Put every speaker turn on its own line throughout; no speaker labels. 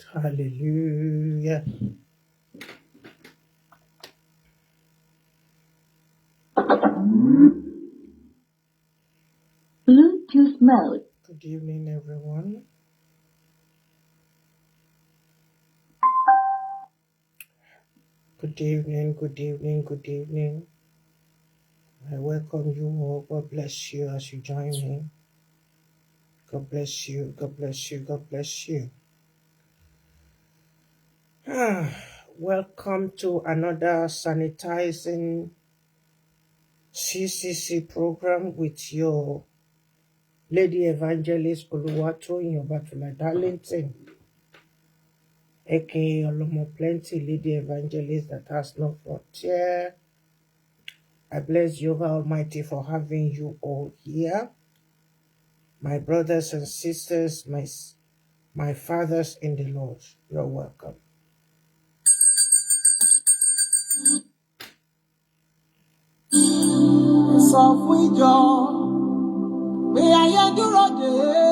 Hallelujah.
Bluetooth mode.
Good evening, everyone. Good evening, good evening, good evening. I welcome you all. God bless you as you join me. God bless you, God bless you, God bless you. Welcome to another sanitizing CCC program with your Lady Evangelist Oluwatoyin Obatula Darlington, aka Olomo Plenty, Lady Evangelist that has no frontier. I bless Jehovah Almighty for having you all here. My brothers and sisters, my fathers in the Lord, you're welcome.
Sọ fún ìjọ pé ayé dúró dè é.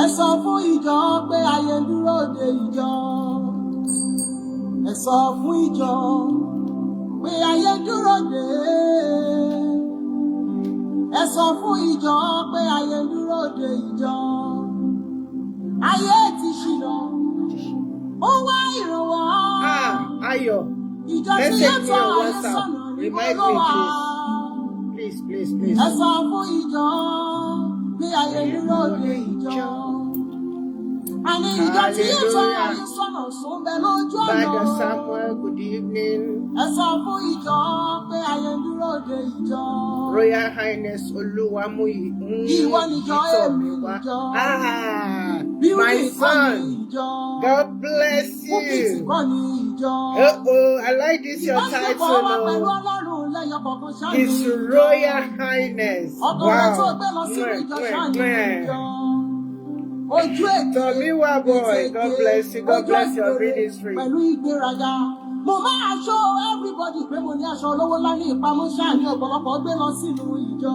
Ẹ sọ fún ìjọ pé ayé dúró dè ìjọ. Ẹ sọ fún ìjọ pé ayé dúró dè é. Ẹ sọ fún ìjọ pé ayé dúró dè ìjọ. Ayé ti ṣìnà, ó wá ìrànwọ́.
Ayọ̀, message me on WhatsApp. Remind me, please.
Ẹ sọ fún ìjọ pé ayé dúró dè ìjọ. Àní ìjọ tí yóò tọ́ ayé sọ́nà sún bẹ lójú ọ̀nà.
Father Samuel, good evening.
Ẹ sọ fún ìjọ pé ayé dúró dè ìjọ.
Royal Highness Oluwamuyi.
Ìwọ nìjọ èmi nìjọ.
My son. God bless you. I like this your title now. His Royal Highness. Wow. Tomiwa boy, God bless you. God bless your ministry.
Mo máa ṣọ́ everybody pé mo ní aṣọ olówó ńlá ní ìpamọ́ ṣáà ní ọ̀pọ̀lọpọ̀ gbé lọ sínú ìjọ.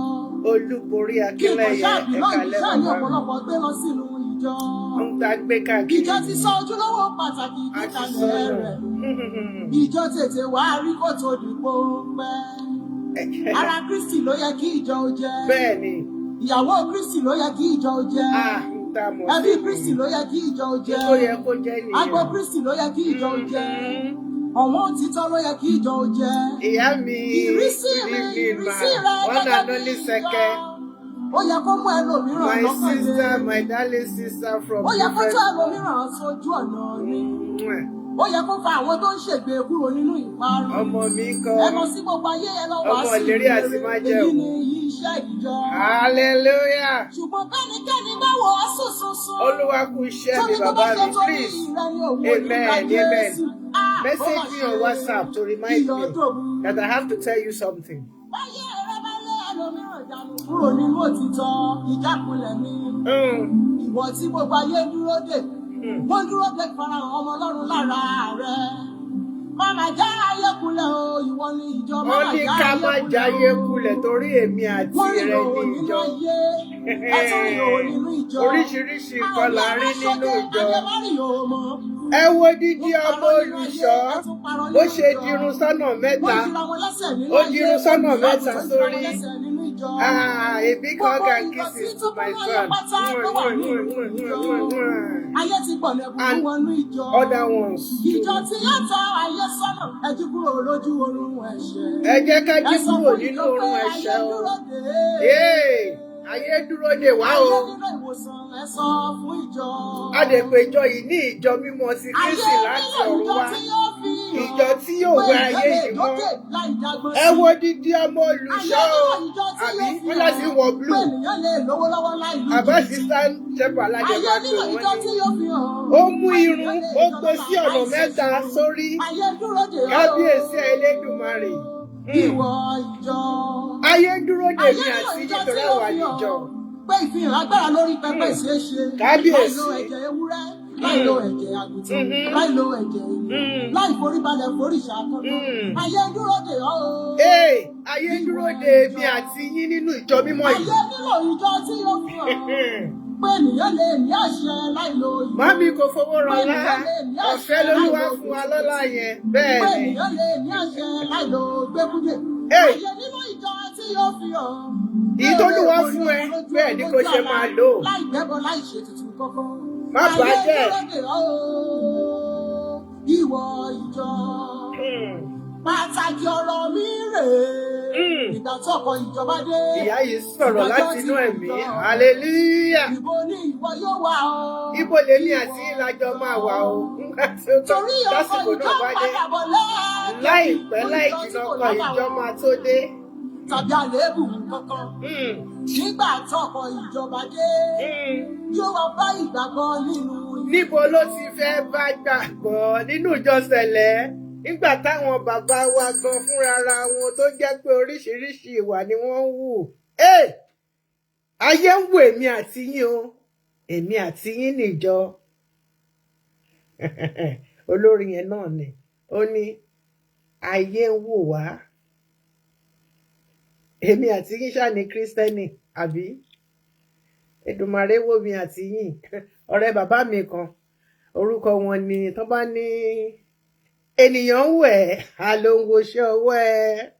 Olúborí Akínlẹ́yẹ ẹ̀kálẹ́
ṣáà ní ọ̀pọ̀lọpọ̀ gbé lọ sínú ìjọ.
Ń ta gbé káàkiri.
Ìjọ ti sọ ojúlówó pàtàkì kíkalẹ̀ rẹ̀. Ìjọ tètè wá rí kó tó dìpọ̀ pẹ́. Ara Kristi ló yẹ kí ìjọ ó jẹ́.
Bẹ́ẹ̀ni.
Ìyàwó Kristi ló yẹ kí ìjọ ó jẹ́. Ẹbí Kristi ló yẹ kí ìjọ ó jẹ́.
Tó yẹ kó jẹ́ nìyẹn.
Agbo Kristi ló yẹ kí ìjọ ó jẹ́. Ọ̀wọ́n òtítọ́ ló yẹ kí ìjọ ó jẹ́.
Ìyá mi,
ìrísí rẹ̀ gẹ́gẹ́ bí ìjọ. Ó yẹ kó mú ẹlòmíràn lọ́kàn lé.
My sister, my darling sister from
Ó yẹ kó tó ẹlòmíràn sójú ọ̀nà ni. Ó yẹ kó fa àwọn tó ń ṣègbè kúrò nínú ìparun.
Ọmọ mi kọ́.
Ẹ lọ sí gbogbo ayé ẹ lọ wá sí
ọmọ ìlérí àti májẹ̀mú.
èyí ni iṣẹ́ ìjọ.
Hallelujah.
Ṣùgbọ́n kẹ́nikẹ́ni bá wọ ọ́ sùnsùnsùn.
Olúwa kú iṣẹ́ mi bàbá mi, please. Amen. Message me on WhatsApp to remind me that I have to tell you something.
Báyé ẹ̀rọ bá lé ẹlòmíràn dànù kúrò nínú òtítọ́ ìjákulẹ̀ mi. Ìwọ tí gbogbo ayé dúró dè, wọ́n dúró dè farahàn ọmọ Ọlọ́run lára rẹ̀. Màmá já ayé kulẹ̀ o, ìwọ ni ìjọ màmá já ayé kulẹ̀ o.
Wọ́n ní ká má já ayé kulẹ̀ torí èmi àti rẹ ní ìjọ. Oríṣiríṣi nǹkan la rí nínú ìjọ. Ẹ wo dídí ọmọ olùṣọ́, ó ṣe dirun sọ́nà mẹ́ta, ó dirun sọ́nà mẹ́ta sórí. A big hug and kisses to my son.
Ayé ti pọ̀ lẹ́bùn wọnú ìjọ.
Other ones.
Ìjọ tí yóò tọ́ ayé sọ́nà, ẹ jí kúrò lójú orun ẹ̀ṣẹ̀.
Ẹ jẹ́ ká jí kúrò nínú orun ẹ̀ṣẹ̀ o. Ayé dúró dè wá o.
Ayé nílò ìwòsàn ẹ sọ fún ìjọ.
A lè pe ìjọ yìí ní ìjọ mímọ́ sí Kristi láti ọ̀run wá. Ìjọ tí yóò wẹ ayé yìí mọ́. Ẹ wo dídí ọmọ olùṣọ́ o. Àbí wọ́n láti wọ blue. Àbá sísá ṣẹ́pà alájẹbá tó wọ́n ní. Ó mú irun, ó gbé sí ọ̀nà mẹ́ta sórí. Kábíyèsí Elédùmarè.
Ìwọ ìjọ.
Ayé dúró dè mí àti nítorí àwa níjọ.
Pé ìfihàn agbára lórí pẹpẹ ìṣeéṣe.
Kábíyèsí.
Láì lo ẹ̀jẹ̀ ewúrẹ́, láì lo ẹ̀jẹ̀ àgùntàn, láì lo ẹ̀jẹ̀ ènìyàn, láì foríbalẹ̀ foríṣà kankan. Ayé dúró dè ọ́ o.
Ayé dúró dè mí àti yín nínú ìjọ mímọ́ yìí.
Ayé nílò ìjọ tí yóò fi hàn. pé ènìyàn lè ní àṣẹ láì lo ìlú.
Mami kò fowó rọlá, ọ̀fẹ́ lolúwa fún wa lọ́lá yẹn, bẹ́ẹ̀
pé
ni.
ènìyàn lè ní àṣẹ láì lo gbẹ́kúdè.
Hey!
Àyè nínú ìjọ tí yóò fi hàn.
Èyí tó lúwa fún ẹ, bẹ́ẹ̀ ni kò ṣe máa lò.
Láì gbẹ́bọ láì ṣètùtù kankan.
Má bàjẹ́.
Ayé dúró dè ọ́ o, ìwọ ìjọ. Pàtàkì ọ̀rọ̀ mi rèé. Ìgbà tó ọkọ̀ ìjọba dé.
Ìyá yìí sọ̀rọ̀ láti inú ẹ̀mí. Hallelujah.
Ibo ni ìwọ yóò wà o.
Ibo lèmi àti ìlàjọ máa wà o. Nígbà tí ó tọ́ lásìkò náà bá dé. Láìpẹ́ láì jìnnà ọkọ̀ ìjọ máa tó dé.
Tàbí àléébù kankan. Nígbà tó ọkọ̀ ìjọba dé. Yóò wá bá ìgbàgbọ́ nínú.
Níbo ló ti fẹ́ bá gbàgbọ́ nínú ìjọ Sẹ̀lẹ̀? Nígbà táwọn bàbá wa gan fúnra wọn tó jẹ́ pé oríṣiríṣi ìwà ni wọ́n ń wù. Ayé ń wò èmi àti yín o. Èmi àti yín nìjọ. Olórin yẹn náà ni. Ó ní ayé ń wò wá. Èmi àti yín ṣáà ní Kírísítẹ́nì, àbí? Èdùmàrè wò mí àti yín. Ọ̀rẹ́ bàbá mi kan, orúkọ wọn ni tó bá ní ènìyàn ń wẹ̀ alóńgbòṣẹ́ ọwọ́ ẹ.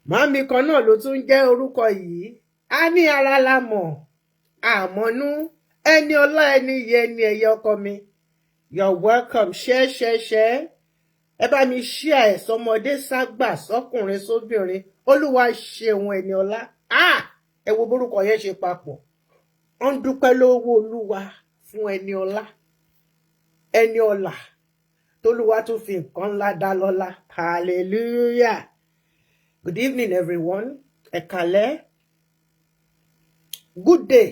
Màmí kan náà ló tún jẹ́ orúkọ yìí. A ní ara la mọ̀, àmọ́nú, ẹni ọlá ẹni yẹ ni ẹ̀yẹ ọkọ mi. You're welcome. Share. Ẹ bá mi share ẹ̀ sọmọdé ságbà sọkùnrin sóbìnrin. Olúwa ṣeun ẹni ọlá. Ẹ wo borúkọ yẹn ṣe papọ̀. Ó ń dúpẹ́ lọ́wọ́ Olúwa fún ẹni ọlá. Ẹni ọlá tólúwa tún fi nǹkan ńlá dá lọ́lá. Hallelujah. Good evening, everyone. Ẹ kálẹ́. Good day.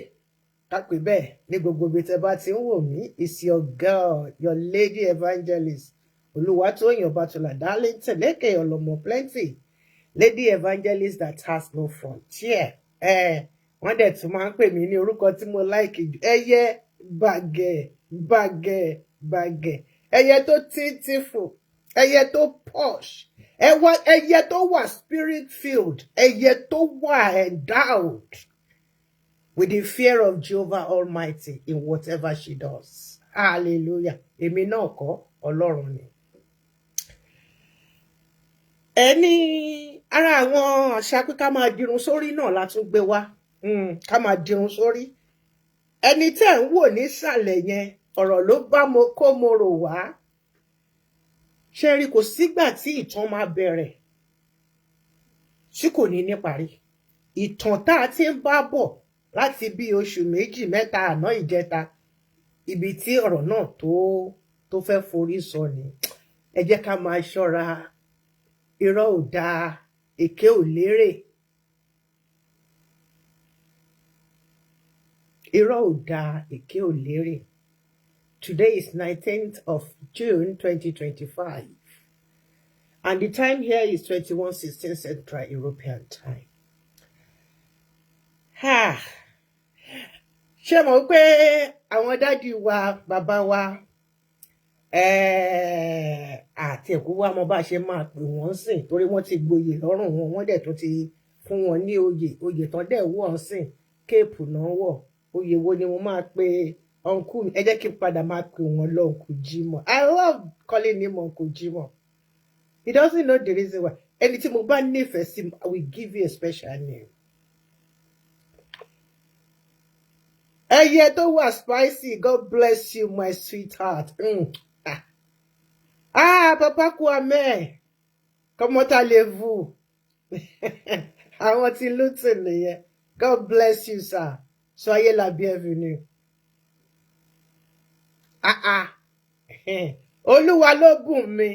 Kápẹ́ bẹ́ẹ̀ ní gbogbo ibi tẹ́ bá ti ń wò mí. It's your girl, your lady evangelist. Olúwatóyìn Ọbátọ́lá Darlington, aka Ọlọ́mọ Plenty. Lady evangelist that has no frontier. Wọ́n dẹ̀ tún máa ń pè mí ní orúkọ tí mo like jù. Ẹyẹ bàgẹ̀. Ẹyẹ tó títífù. Ẹyẹ tó posh. Ẹyẹ tó wà spirit filled. Ẹyẹ tó wà endowed with the fear of Jehovah Almighty in whatever she does. Hallelujah. Èmi náà kọ́, Ọlọ́run ni. Ẹni ara àwọn àṣà pé ká máa dirun sórí náà la tún gbé wá. Ká máa dirun sórí. Ẹni tẹ́ ń wò nísàlẹ̀ yẹn, ọ̀rọ̀ ló bá mo kó mo rò wá. Ṣé rí kò sígbà tí ìtàn máa bẹ̀rẹ̀ tí kò ní parí. Ìtàn tá a ti ń bá bọ̀ láti bí oṣù méjì mẹ́ta àná ìjẹta, ibi tí ọ̀rọ̀ náà tó fẹ́ forí sọ ni. Ẹ jẹ́ ká máa ṣọ́ra. Irọ́ ò dáa, èké ò lérè. Irọ́ ò dáa, èké ò lérè. Today is 19th of June 2025. And the time here is 21:16 Central European Time. Ṣé mọ̀ pé àwọn dádì wa, bàbá wa, àti ẹ̀kú wa mọ bá ṣe máa pè wọ́n sìn torí wọ́n ti gboyè lọ́rùn wọn, wọ́n dẹ̀ tó ti fún wọn ní oyè tán dẹ̀ wọ̀ sìn, kéèpù náà wọ̀. Oyè wo ni mo máa pe uncle mi? Ẹ jẹ́ kí n padà máa pè wọ́n lọ Uncle Jimoh. I love calling him Uncle Jimoh. He doesn't know the reason why. Ẹni tí mo bá nífẹ̀ẹ́ sí, I will give you a special name. Ẹyẹ tó wà spicy, God bless you, my sweetheart. Papa Kwame, comment allez-vous? Àwọn tí Luton nìyẹn. God bless you, sir. Soyez la bienvenue. Olúwa ló bùn mi.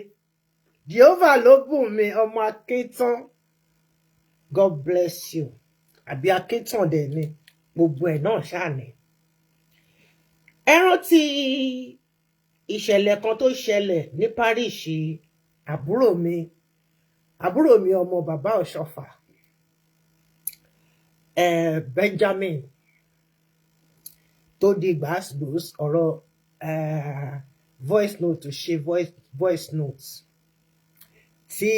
Jehovah ló bùn mi, ọmọ Akíntán. God bless you. Àbí Akíntán dẹ̀ ni. Gbogbo ẹ̀ náà ṣáà ni. Ẹ rántí ìṣẹ̀lẹ̀ kan tó ṣẹlẹ̀ ní Parish, àbúrò mi ọmọ bàbá Oschoffa, Benjamin, tó di gbàsgbòs ọ̀rọ̀ voice note tó ṣe voice note tí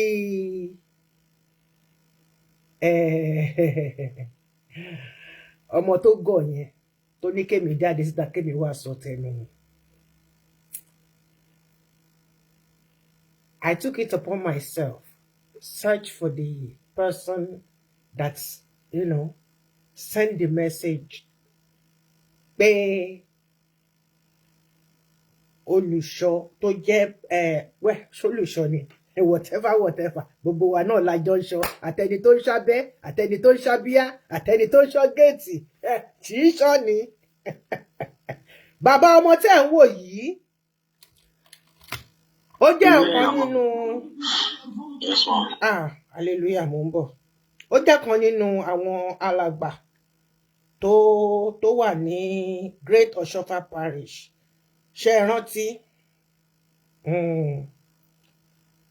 ọmọ tó gọ̀ yẹn tó ní kémi jáde síta kémi wá sọ tẹnu mi. I took it upon myself, search for the person that's, send the message. Pé olùṣọ́ tó jẹ́ olùṣọ́ ni whatever gbogbo wa náà la jọ ń ṣọ́, àtẹni tó ń ṣábẹ́, àtẹni tó ń ṣábíà, àtẹni tó ń ṣọ́ géètì, tí í ṣọ́ ni. Bàbá ọmọ tẹ́ ń wò yìí ó jẹ́ ọ̀kan nínú hallelujah mo ń bọ̀. Ó jẹ́ kan nínú àwọn alàgbà tó wà ní Great Oschoffa Parish. Ṣé ẹ rántí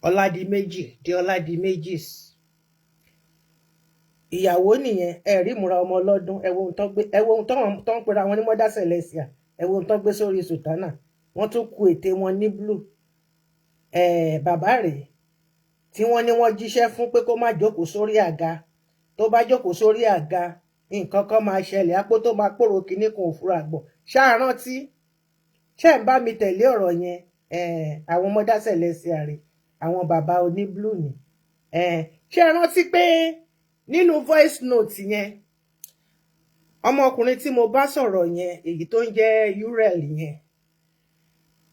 Oladimeji di Oladimejis? Ìyàwó nìyẹn, ẹ̀rí ìmúra ọmọ ọlọ́dún, ẹ wo ohun tó ń pera wọn ní Mother Celestia, ẹ wo ohun tó ń gbé sórí sùtánà, wọ́n tún ku ètè wọn ní blue. Bàbá rèé tí wọ́n ní wọ́n jíṣẹ́ fún pé kó má jókòó sórí àga, tó bá jókòó sórí àga nǹkan kan máa ṣẹlẹ̀, apó tó máa pòrò kíní kan òfurufú àgbọ̀. Ṣáà rántí, ṣé ń bá mi tẹ̀lé ọ̀rọ̀ yẹn? Àwọn Mother Celestia rèé, àwọn bàbá oní blue ni. Ṣé ẹ rántí pé nínú voice note yẹn, ọmọkùnrin tí mo bá sọ̀rọ̀ yẹn, èyí tó ń jẹ́ Urel yẹn,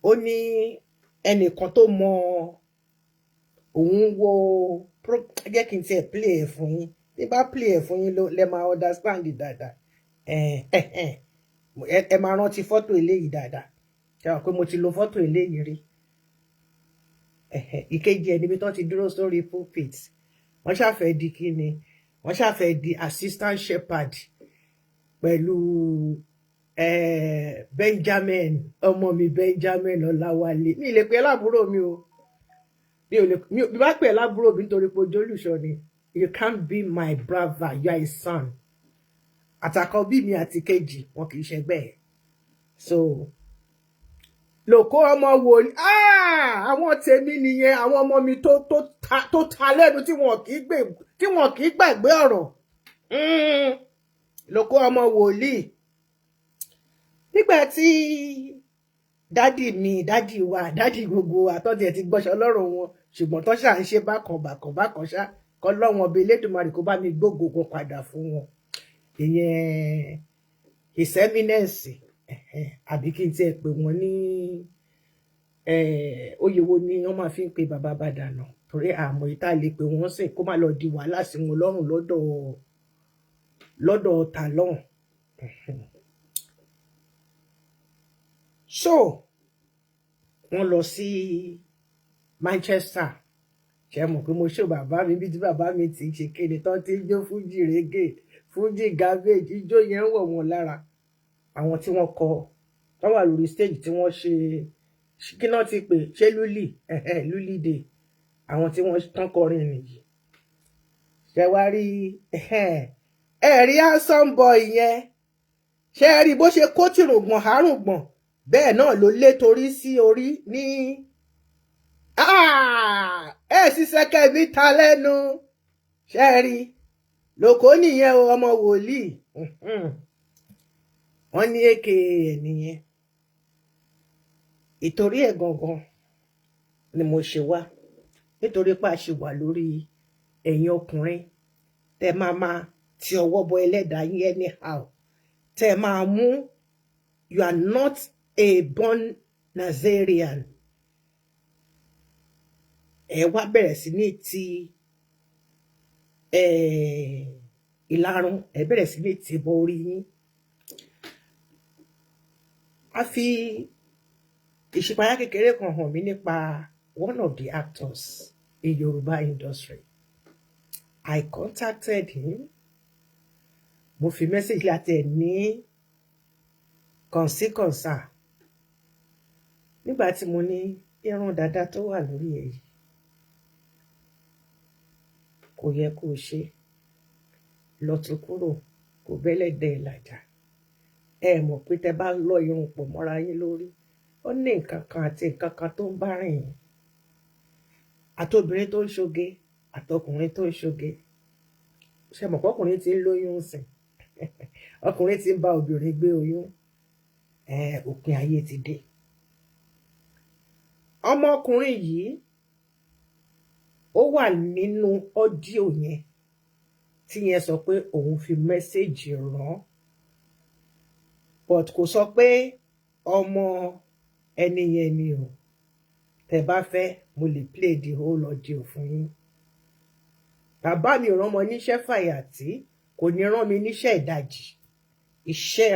ó ní ẹnìkan tó mọ òun wo jẹ́ kí n tiẹ̀ play ẹ̀ fún yín, bí bá play ẹ̀ fún yín lẹ máa understand dáadáa. Ẹ máa rántí fọ́tò eléyìí dáadáa, ṣe wà pé mo ti lo fọ́tò eléyìí rí. Ìkejì ẹ̀ níbi tán ti dúró sórí pulpit, wọ́n ṣàfẹ́ di kíni, wọ́n ṣàfẹ́ di assistant shepherd pẹ̀lú Benjamin, ọmọ mi Benjamin Ọláwálé. Mi lè pè lábúrò mi o, mi bá pè lábúrò mi nítorí pé ojú olùṣọ́ ni. You can't be my brother, you are a son. Àtàkọ́bí mi àti kejì wọn kì í ṣẹgbẹ́ ẹ̀. So LÓKO ọmọ wòlíì, àwọn tèmi nìyẹn, àwọn ọmọ mi tó ta lẹ́nu tí wọn kì í gbàgbé ọ̀rọ̀. LÓKO ọmọ wòlíì. Nígbà tí dádì gbogbo àtọ́jú ẹ̀ ti gbọ́ṣọ lọ́rùn wọn, ṣùgbọ́n tó ṣà ń ṣe bákan ṣá, kọ́ lọ́wọ́n ọbẹ̀ Elédùmarè kó bá mi gbógo padà fún wọn. Ìyẹn His Eminence, àbí kí n tiẹ̀ pè wọ́n ní oyè wo ni wọ́n máa fi ń pe bàbá Bàdànà, torí àmọ́ ìta lè pè wọ́n sìn kó má lọ di wàhálà sí wọn lọ́rùn lọ́dọ̀ Talon. So wọ́n lọ sí Manchester. Ṣé mọ̀ pé mo ṣó bàbá mi bí tí bàbá mi ti ṣe kéde tán tí jó fújì reggae, fújì garbage, ijó yẹn ń wọ̀ wọ́n lára. Àwọn tí wọ́n kọ wọ́n wà lórí stage tí wọ́n ṣe kí náà ti pè ṣé lúlì day, àwọn tí wọ́n tán kọrin nìyí. Ṣé wá rí ẹ̀rí handsome boy yẹn, ṣé rí bó ṣe kó tìrògbọ̀n àrùngbọ̀n bẹ́ẹ̀ náà ló lé torí sí orí ní ṣiṣẹ́kẹ́ mi ta lẹ́nu. Ṣé rí LÓKO nìyẹn o, ọmọ wòlíì. Wọ́n ní èké ẹ̀ nìyẹn. Ìtorí ẹ̀ gangan ni mo ṣe wá, nítorí pé a ṣe wà lórí ẹ̀yin ọkùnrin tẹ́ máa ti ọwọ́ bọ ẹlẹ́dàá yín anyhow, tẹ́ máa mú you are not a born Nazarian. Ẹ wá bẹ̀rẹ̀ sí ní ti ìlarun, ẹ bẹ̀rẹ̀ sí ní ti bọ orí yín. A fi ìṣípayá kékeré kan hàn mí nípa one of the actors in Yoruba industry. I contacted him. Mo fi message láti ẹ̀ ní kọ̀nsíkọ̀nsà. Nígbà tí mo ní irun dada tó wà lórí ẹ̀ yìí kò yẹ kó ṣe, lọ tún kúrò, kò bẹ́lẹ̀dẹ̀ ìlàjà. Ẹ mọ̀ pé tẹ́ bá lọ irun pọ̀ mọ́ra yín lórí, ó ní nǹkan kan àti nǹkan kan tó ń bá rìn yín. Àtobìnrin tó ń ṣoge àtọkùnrin tó ń ṣoge. Ṣé mọ̀ pọ́kùnrin ti ń lóyún sìn, ọkùnrin tí ń bá obìnrin gbé oyún òpin ayé ti dé. Ọmọkùnrin yìí ó wà nínú ọ́díò yẹn tí yẹn sọ pé òun fi mẹ́sẹ̀jì rán, but kò sọ pé ọmọ ẹni yẹn ni o. Tẹ́ bá fẹ́ mo lè play the whole audio fún yín. Bàbá mi ò rán ọmọ níṣẹ́ fàyàtì, kò ní rán mi níṣẹ́ ìdajì. Iṣẹ́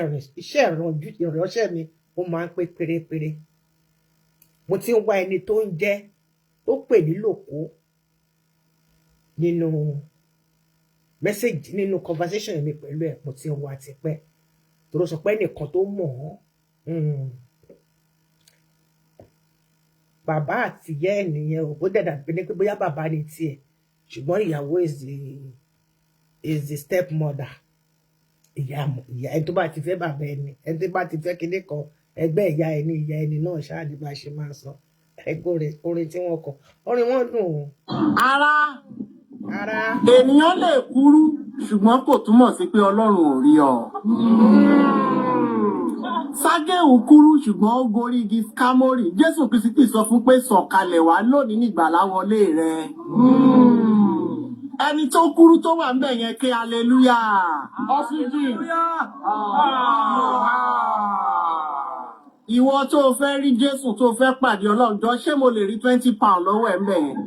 ìránṣẹ́ mi ó máa ń pé pérépéré. Mo ti ń wá ẹni tó ń jẹ́ tó pè ní LÓKO nínú message, nínú conversation mi pẹ̀lú ẹ̀. Mo ti ń wá tipẹ́ torí sọ pé ẹnìkan tó mọ̀ ọ́n. Bàbá àti ìyá ẹ̀ nìyẹn ò dẹ̀dà pé ní pé bóyá bàbá ni tiẹ̀, ṣùgbọ́n ìyàwó is the stepmother. Ìyá ẹni tó bá ti fẹ́ bàbá ẹni, ẹni tó bá ti fẹ́ kinní kan ẹgbẹ́ ìyá ẹni náà ṣáàdì bá ṣe máa sọ. Ẹgbẹ́ orin tí wọ́n kọ, orin wọn dùn. Ara
ènìyàn lè kúrú ṣùgbọ́n kò túmọ̀ sí pé Ọlọ́run ò rí ọ. Ságéù kúrú ṣùgbọ́n ó gorí igi skámórì. Jésù Kristi sọ fún pé sọ̀kalẹ̀ wá lónìí nígbàlà wọlé rẹ. Ẹni tó kúrú tó wà ńbẹ̀ yẹn ké aleluya. Ìwọ tó fẹ́ rí Jésù tó fẹ́ pàdé Ọlọ́run jọ, ṣé mo lè rí 20 pounds lọ́wọ́ ẹ̀ ńbẹ̀ yẹn?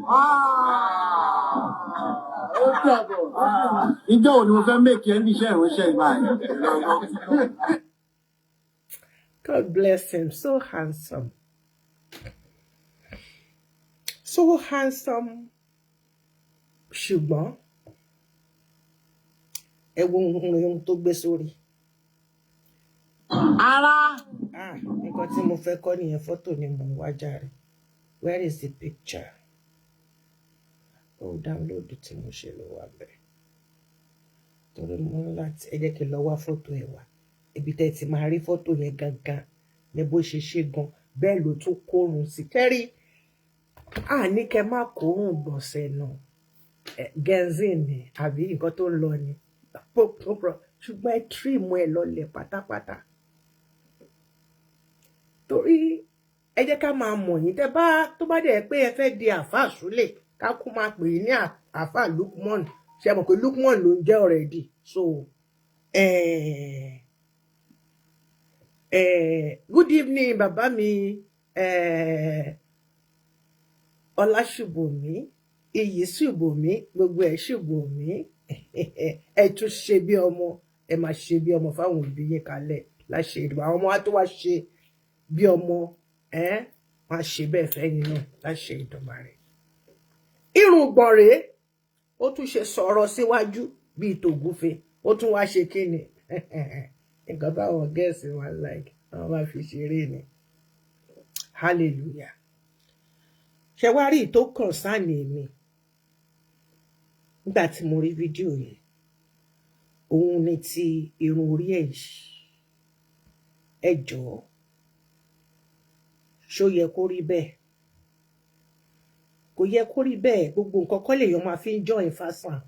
Ìjọ wo ni mo fẹ́ make ẹ́ níṣẹ́ ìránṣẹ́ ìbáyìí?
God bless him, so handsome. So handsome. Ṣùgbọ́n ẹ wo ohun tó gbé sórí. Nǹkan tí mo fẹ́ kọ́ nìyẹn, fọ́tò ni mo ń wá jàre. Where is the picture? Download tí mo ṣe ló wà bẹ́ẹ̀. Torí mo ń láti ẹ jẹ́ kí n lọ wá fọ́tò ẹ̀ wá. Ibi tẹ́ ti máa rí fọ́tò yẹn gangan ní bó ṣe ṣe gan, bẹ́ẹ̀ ló tún kórun sí. Kẹ́rí ní kẹ́ má kórun gbọ̀nsẹ̀ náà. Genzin ni àbí nǹkan tó ń lọ ni. Ṣùgbọ́n ẹ trim ẹ lọlẹ̀ pátápátá. Torí ẹ jẹ́ ká máa mọ̀ yín tó bá dẹ̀ pé ẹ fẹ́ di àfáà súlẹ̀ ká kú máa pè ní àfáà Lukumon. Ṣé mọ̀ pé Lukumon ló ń jẹ́ already. So good evening bàbá mi Ọláṣùbọ̀mí, iyì ṣùbọ̀mí, gbogbo ẹ̀ ṣùbọ̀mí. Ẹ tún ṣe bí ọmọ, ẹ máa ṣe bí ọmọ fáwọn òbí yín kalẹ̀ láṣẹ ìdìbò. Àwọn ọmọ wa tó wá ṣe bí ọmọ wọ́n á ṣe bẹ́ẹ̀ fẹ́yìn náà láṣẹ ìdọ̀bà rẹ̀. Irùngbọ̀n rèé, ó tún ṣe sọ̀rọ̀ síwájú bíi tògúfe, ó tún wá ṣe kíni. Nǹkan táwọn gẹ̀ẹ́sì wà like àwọn máa fi ṣeré ni. Hallelujah. Ṣé wá rí tó kọ̀ǹsáànì mi nígbà tí mo rí fídíò yẹn, òun ni ti irun orí ẹ̀ yìí. Ẹ jọ̀ọ́, ṣó yẹ kó rí bẹ́ẹ̀? Kò yẹ kó rí bẹ́ẹ̀. Gbogbo nǹkan kọ́ lèèyàn máa fi ń join fásàn.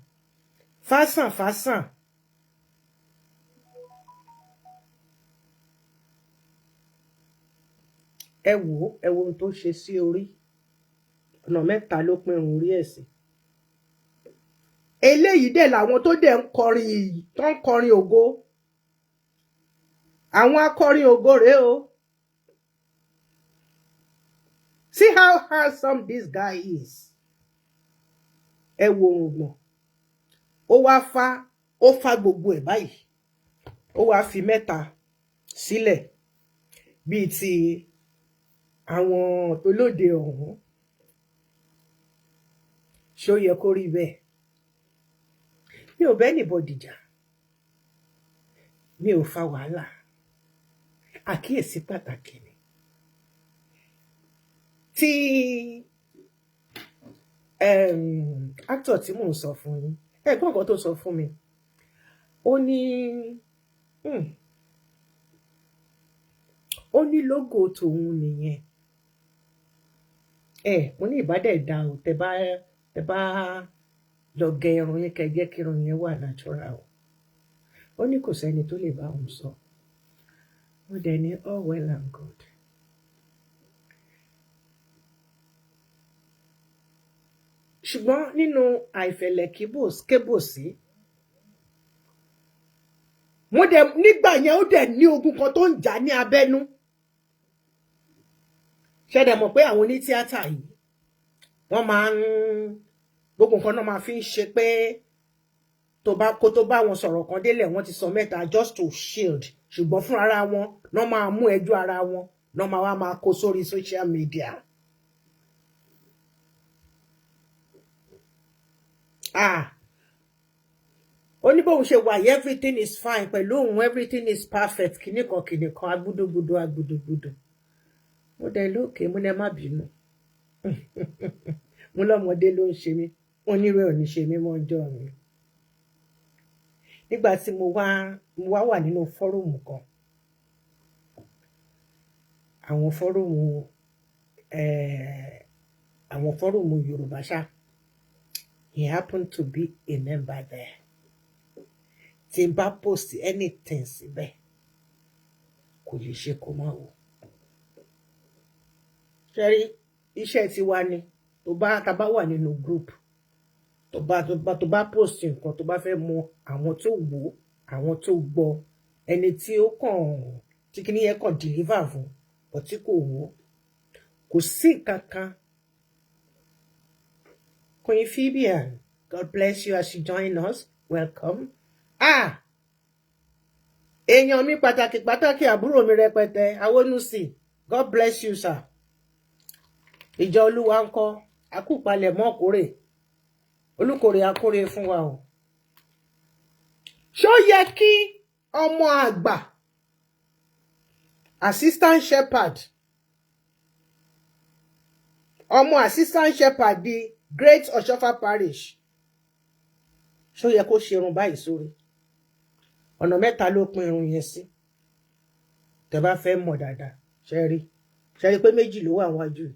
Ẹ wo ohun tó ṣe sí orí. Ọ̀nà mẹ́ta ló pín irun orí ẹ̀ sí. Eléyìí dẹ̀ làwọn tó dẹ̀ ń kọrin ògo. Àwọn akọrin ògo rèé o. See how handsome this guy is. Ẹ wo ògbọ̀n. Ó fá gbogbo ẹ̀ báyìí. Ó wá fi mẹ́ta sílẹ̀ bíi ti àwọn olóde ọ̀hún. Ṣó yẹ kó rí bẹ́ẹ̀? Mi ò bẹ́ anybody jà. Mi ò fa wàhálà. Àkíyèsí pàtàkì ni. Tí actor tí mò ń sọ fún yín, ẹ̀gbọ́n kan tó sọ fún mi, ó ní logo tòun nìyẹn. Mo ní ìbádẹ́ dá o, tẹ bá lọ gẹ irun yẹn kẹ́ jẹ́ kí irun yẹn wà natural o. ó ní kò sẹ́ni tó lè bá òun sọ ó dẹ̀ ní all well and good. ṣùgbọ́n nínú àìfẹ̀lẹ̀ kébòsí mo dẹ̀ nígbà yẹn ó dẹ̀ ní ogun kan tó ń jà ní abẹ́nú ṣé dẹ̀ mọ̀ pé àwọn onítíátà yìí wọ́n máa ń gbogbo nǹkan náà máa fi ń ṣe pé tó bá wọn sọ̀rọ̀ kan délẹ̀ wọ́n ti sọ mẹ́ta just to shield ṣùgbọ́n fún ara wọn náà máa mú ẹjọ́ ara wọn náà máa wá máa kó sórí social media. ó ní bóun ṣe wà everything is fine pẹ̀lú òun everything is perfect kìnnìkan agbúdúgbúdú mo dẹ̀ lókè mo ní ẹ má bínú mo lọ́mọdé ló ń ṣe mí wọn nírú ẹ̀ ò ní ṣe mí mọ́ ọjọ́ mi. nígbà tí mo wá wà nínú fọ́rùmù kan àwọn fọ́rùmù Yorùbá ṣá he happened to be a member there tí n bá post anything síbẹ̀ kò lè ṣe kó má wò ṣẹ́rí iṣẹ́ tiwa ni tá bá wà nínú group tó bá post nǹkan tó bá fẹ́ mọ àwọn tó wò àwọn tó gbọ́ ẹni tí ó kàn tí kìíní yẹn kàn deliver fún ọ tí kò wò kò sí kankan. Queen Phoebian, God bless you as you join us. Welcome. Èèyàn mi pàtàkì àbúrò mi rẹpẹtẹ Awónúsì, God bless you sir. Ìjọ Olúwa ńkọ́ akúpalẹ̀ mọ́ kórè olùkórè akórè fún wa o. Ṣó yẹ kí ọmọ àgbà assistant shepherd di Great Oschoffa Parish ṣó yẹ kó ṣerun báyìí sórí ọ̀nà mẹ́ta ló pín irun yẹn sí tẹ́ bá fẹ́ mọ̀ dáadáa ṣẹ́rí pé méjì ló wà wájú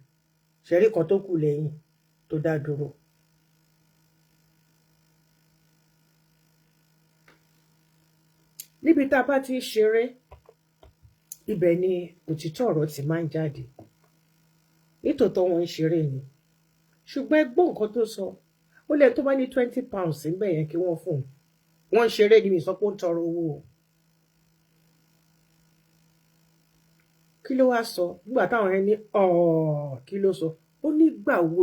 ṣẹ́rí kan tó kù lẹ́yìn tó dá dúró. níbi tá a bá ti ń ṣeré ibẹ̀ ni òtítọ́ ọ̀rọ̀ ti máa ń jáde nítòótọ́ wọn ń ṣeré ni ṣùgbọ́n ẹgbọ́n nǹkan tó sọ ó lẹ tó bá ní 20 pounds níbẹ̀ yẹn kí wọ́n fún un wọ́n ń ṣeré ni mi sọ pé ó ń tọrọ owó o. kí ló wá sọ nígbà táwọn yẹn ní kí ló sọ ó nígbà wo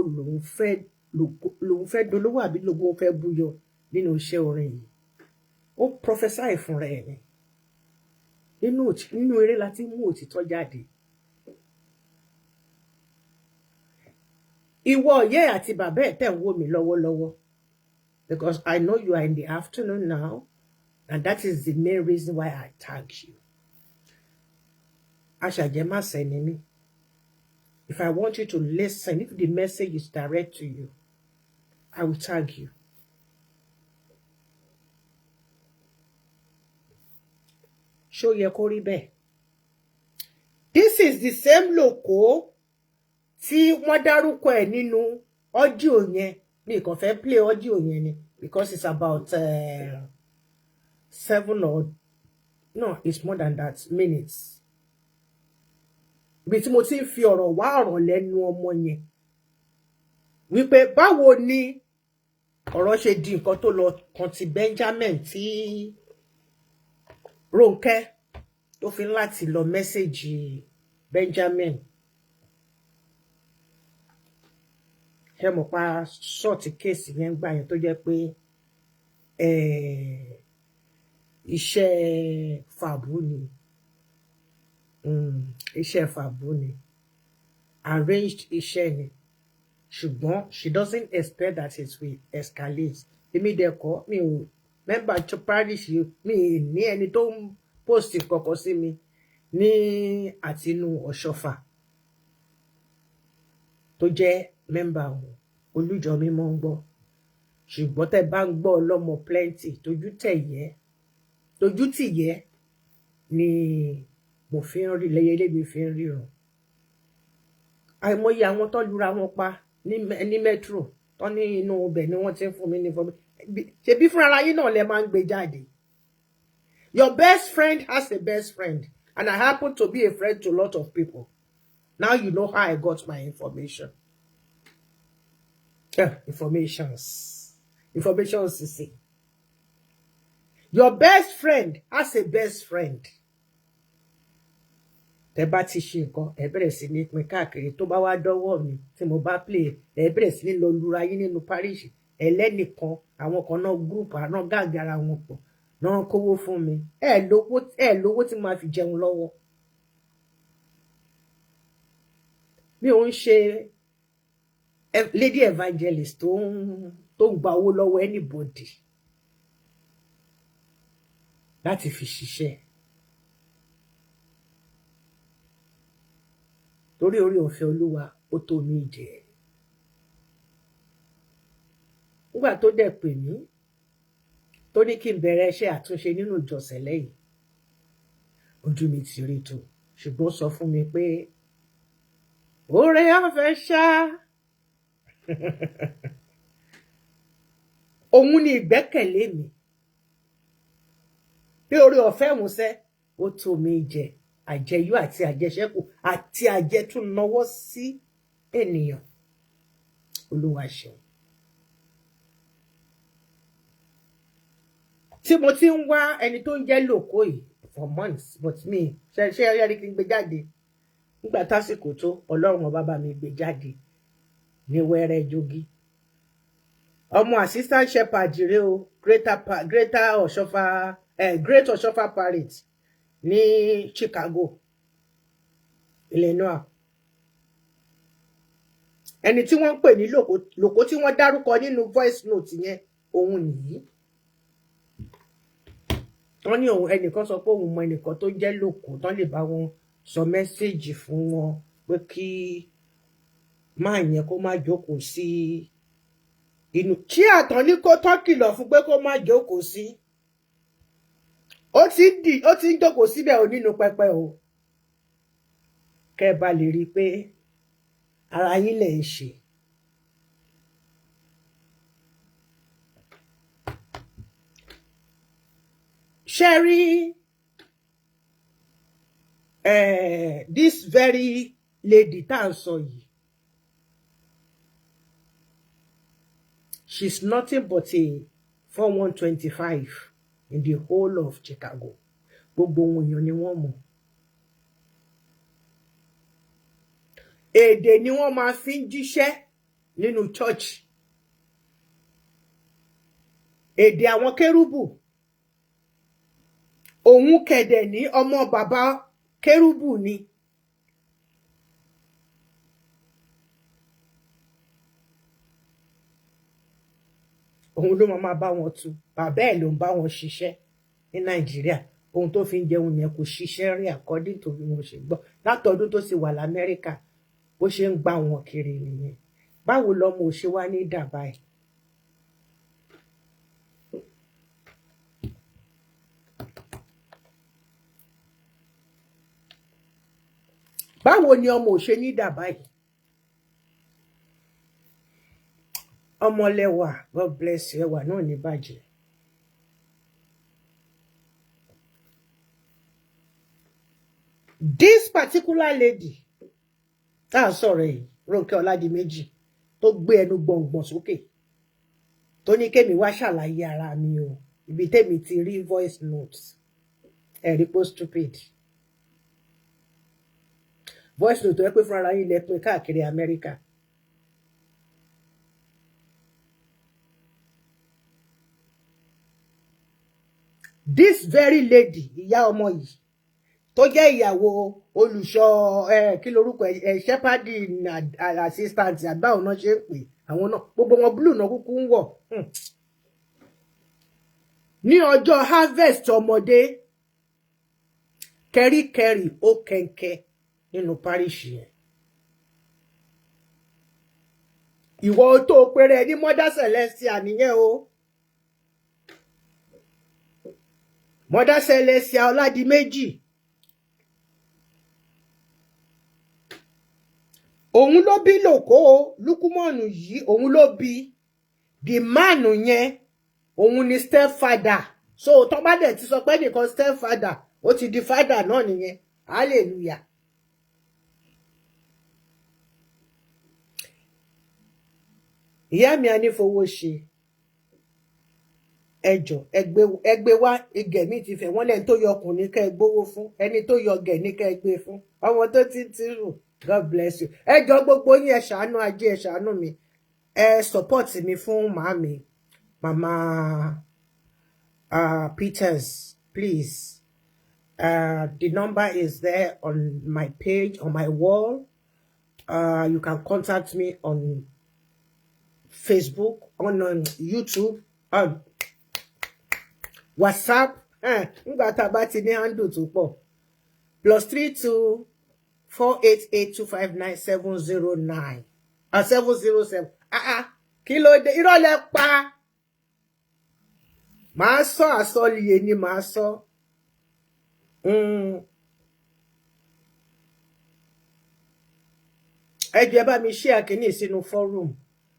lòun fẹ́ dolówó àbí lòun fẹ́ búyọ nínú iṣẹ́ orin yìí ó prophesy fúnra ẹ̀ ni nínú eré láti mú òtítọ́ jáde. Ìwọ ọ̀yẹ́ àti bàbá ẹ̀ tẹ̀ ń wò mí lọ́wọ́lọ́wọ́ because I know you are in the afternoon now and that is the main reason why I tag you. Aṣàjẹmásẹ̀ ni mí. If I want you to listen, if the message is direct to you, I will tag you. Ṣó yẹ kó rí bẹ́ẹ̀. This is the same LÓKO tí wọ́n dárúkọ ẹ̀ nínú ọ́díò yẹn mi kàn fẹ́ play ọ́díò yẹn ni because it's about 7 or no it's more than that minutes. Bí tí mo ti ń fi ọ̀rọ̀ wá ọ̀rọ̀ lẹ́nu ọmọ yẹn wípé báwo ni ọ̀rọ̀ ṣe di nǹkan tó lọ kan ti Benjamin tí Ronke tó fi láti lọ mẹ́sẹ̀jì Benjamin. Ṣé mo pa ṣọ́ọ̀tì kéèsì yẹn gbà yẹn tó jẹ́ pé iṣẹ́ fàbú ni arranged iṣẹ́ ni ṣùgbọ́n she doesn't expect that it will escalate. Èmi dẹ̀kọ́ mi ò mẹ́mbà tó Parish mi ní ẹni tó ń post kọ̀kọ́ sí mi ní àtinú Oschoffa tó jẹ́ mẹ́mbà wọn olùjọ mi mọ́ ń gbọ́ ṣùgbọ́n tẹ́ bá ń gbọ́ ọlọ́mọ plenty tójú tì yẹ ni mo fi ń rí lẹ́yẹ lébi fi ń ríran. Àìmọye àwọn tó lura wọn pa ní metro tó ní inú ibẹ̀ ni wọ́n ti ń fún mi ní fọ́ọ̀mù ṣebí fúnra ara yín náà lẹ máa ń gbé jáde Your best friend has a best friend. And I happen to be a friend to a lot of people. Now you know how I got my information. Informations, you see. Your best friend has a best friend. Tẹ́ bá ti ṣe nǹkan, ẹ bẹ̀rẹ̀ sí ní pín káàkiri tó bá wá dọ́wọ́ mi tí mo bá play, ẹ bẹ̀rẹ̀ sí ní lọ lura yín nínú parish. Ẹlẹ́nìkan, àwọn kan náà group àná gàgà ara wọn pọ̀. Náà kówó fún mi. Ẹ lówó tí máa fi jẹun lọ́wọ́. Mi ò ń ṣe lady evangelist tó ń gba owó lọ́wọ́ anybody láti fi ṣiṣẹ́. Torí orí ọ̀fẹ́ Olúwa ó tó mi jẹ. Nígbà tó dẹ̀ pè mí tó ní kí n bẹ̀rẹ̀ iṣẹ́ àtúnṣe nínú ìjọsìn lẹ́yìn, ojú mi ti rí tó, ṣùgbọ́n sọ fún mi pé oore ọ̀fẹ́ ṣá òun ni ìgbẹ́kẹ̀lé mi, pé oore ọ̀fẹ́ músẹ́ ó tó mi jẹ, àjẹyó àti àjẹṣẹ́kù àti àjẹtúnáwọ́ sí ènìyàn. Olúwa ṣeun. Tí mo ti ń wá ẹni tó ń jẹ́ LÓKO yìí for months, but me ṣe ẹrí kí n gbé jáde. Nígbà tásìkò tó, Ọlọ́run bàbá mi gbé jáde ní wẹ́rẹ́ jogi. Ọmọ assistant shepherd rẹ̀ o, greater Oschoffa, great Oschoffa Parish ní Chicago, Illinois. Ẹni tí wọ́n ń pè ní LÓKO tí wọ́n dárúkọ nínú voice note yẹn, òun nìyí. Wọ́n ní òun ẹnìkan sọ pé òun mọ ẹnìkan tó jẹ́ LÓKO tán lè bá wọn sọ mẹ́sẹ́jì fún wọn pé kí máa yẹn kó má jókòó sí inú tí àtàn ní kó tán kìlọ̀ fún pé kó má jókòó sí. Ó ti ń jókòó síbẹ̀ ò nínú pẹpẹ o. Kẹ́ bá lè rí i pé ara yín lè ń ṣe. Sherry, this very lady tá ń sọ yìí, she's nothing but a 4125 in the whole of Chicago. Gbogbo wọn èèyàn ni wọ́n mọ̀. Èdè ni wọ́n máa fi ń jíṣẹ́ nínú church. Èdè àwọn kérúbù. Òun kẹ̀dẹ̀ ní ọmọ bàbá kérúbù ni. Òun ló máa bá wọn tú. Bàbá ẹ̀ ló ń bá wọn ṣiṣẹ́ ní Nàìjíríà. Ohun tó fi ń jẹun yẹn kò ṣiṣẹ́ rí according to bí mo ṣe gbọ́. Látọdún tó sì wà l'Amẹ́ríkà, bó ṣe ń gbá wọn kiri nìyẹn. Báwo lọmọ ò ṣe wá ní dàbá ẹ̀? Báwo ni ọmọ ò ṣe ní dàbá ẹ̀? Ọmọlẹ́wà, God bless you, ẹwà náà ní bàjẹ́. This particular lady tá a sọ̀rọ̀ yìí, Ronke Oladimeji, tó gbé ẹnu gbọ̀ngbọ̀n sókè, tó ní kémi wá ṣàlàyé ara mi o, ibi tèmi ti rí voice notes, ẹ̀rí post stupid. Voice note ẹ pé fúnra yín lẹ pín káàkiri Amẹ́ríkà. This very lady, ìyá ọmọ yìí, tó jẹ́ ìyàwó olùṣọ́ kí lorúkọ shepherding assistant àgbà ọ̀nà ṣe ń pè àwọn náà, gbogbo wọn blue náà kúkú ń wọ̀. Ní ọjọ́ harvest ọmọdé, kẹ́ríkẹ́rí ó kẹ̀kẹ́ nínú parish yẹn. Ìwọ tó péré ní Mother Celestia nìyẹn o. Mother Celestia Oladimeji. Òun ló bí LÓKO Lukumon yìí, òun ló bí. The man yẹn, òun ni stepfather So tó bá dẹ̀ ti sọ pé nìkan stepfather ó ti di father náà nìyẹn. Hallelujah. Ìyá mi anífowó ṣe ẹjọ́ ẹgbẹ́ wá igẹ̀ mi ti fẹ́ wọ́n lẹ́ni tó yọ ọkùnrin kẹ́ ẹ gbówó fún ẹni tó yọ gẹ̀ ní kẹ́ ẹ gbé fún ọmọ tó ti ń tírù. God bless you. Ẹjọ́ gbogbo yín ẹ ṣàánú ajé ẹ ṣàánú mi ẹ support mi fún màmí Mama Peters, please. The number is there on my page, on my wall. You can contact me on Facebook, on YouTube, on WhatsApp. +32 488 707. Kí ló dé irọ́ lẹ pa. Màá sọ àsọlìyè ni màá sọ. Ẹ jọ̀ọ́ bá mi share kíní sínú forum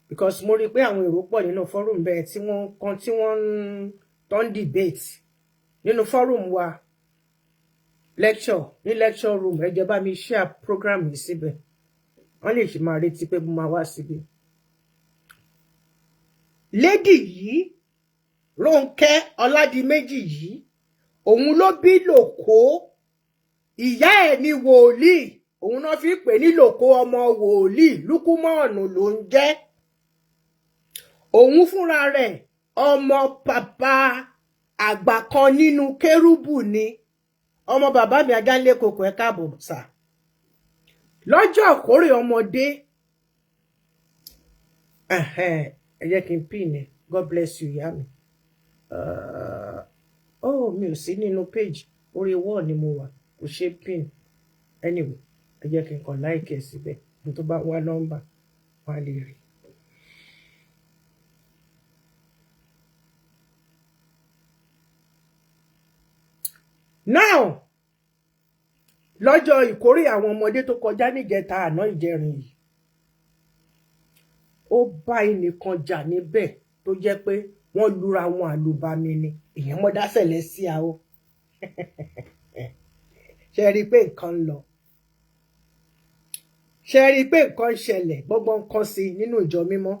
because mo rí pé àwọn èrò pọ̀ nínú forum bẹ́ẹ̀ tí wọ́n ton debate nínú forum wa lecture ní lecture room. Ẹ jọ̀ọ́ bá mi share program yìí síbẹ̀. Wọ́n lè ṣe máa retí pé mo máa wá síbí. Lady yìí Ronke Oladimeji yìí òun ló bí Lóko. Ìyá ẹ̀ ni wòlíì. Òun náà fi pè ní Lóko ọmọ wòlíì. Lukumon ló ń jẹ́. Òun fúnra rẹ̀ ọmọ bàbá àgbà kan nínú kérúbù ni. Ọmọ bàbá mi Agánlé Kòkó ẹ káàbọ̀ sà. Lọ́jọ́ ìkórè ọmọdé ẹ jẹ́ kí n pin ẹ. God bless you ìyá mi. Mi ò sí nínú page orí wall ni mo wà kò ṣe pin. Anyway ẹ jẹ́ kí n kàn like ẹ síbẹ̀ mo tó bá wá nọ́mbà wá lè rí. Now lọ́jọ́ ìkórè àwọn ọmọdé tó kọjá níjẹta àná ìjẹrin yìí ó bá ẹnìkan jà níbẹ̀ tó jẹ́ pé wọ́n lura wọn àlùbami ni èèyàn mọ́dá ṣẹlẹ̀ sí a ó ṣe rí pé nǹkan lọ ṣe rí pé nǹkan ṣẹlẹ̀ gbogbo nǹkan sí nínú ìjọ mímọ́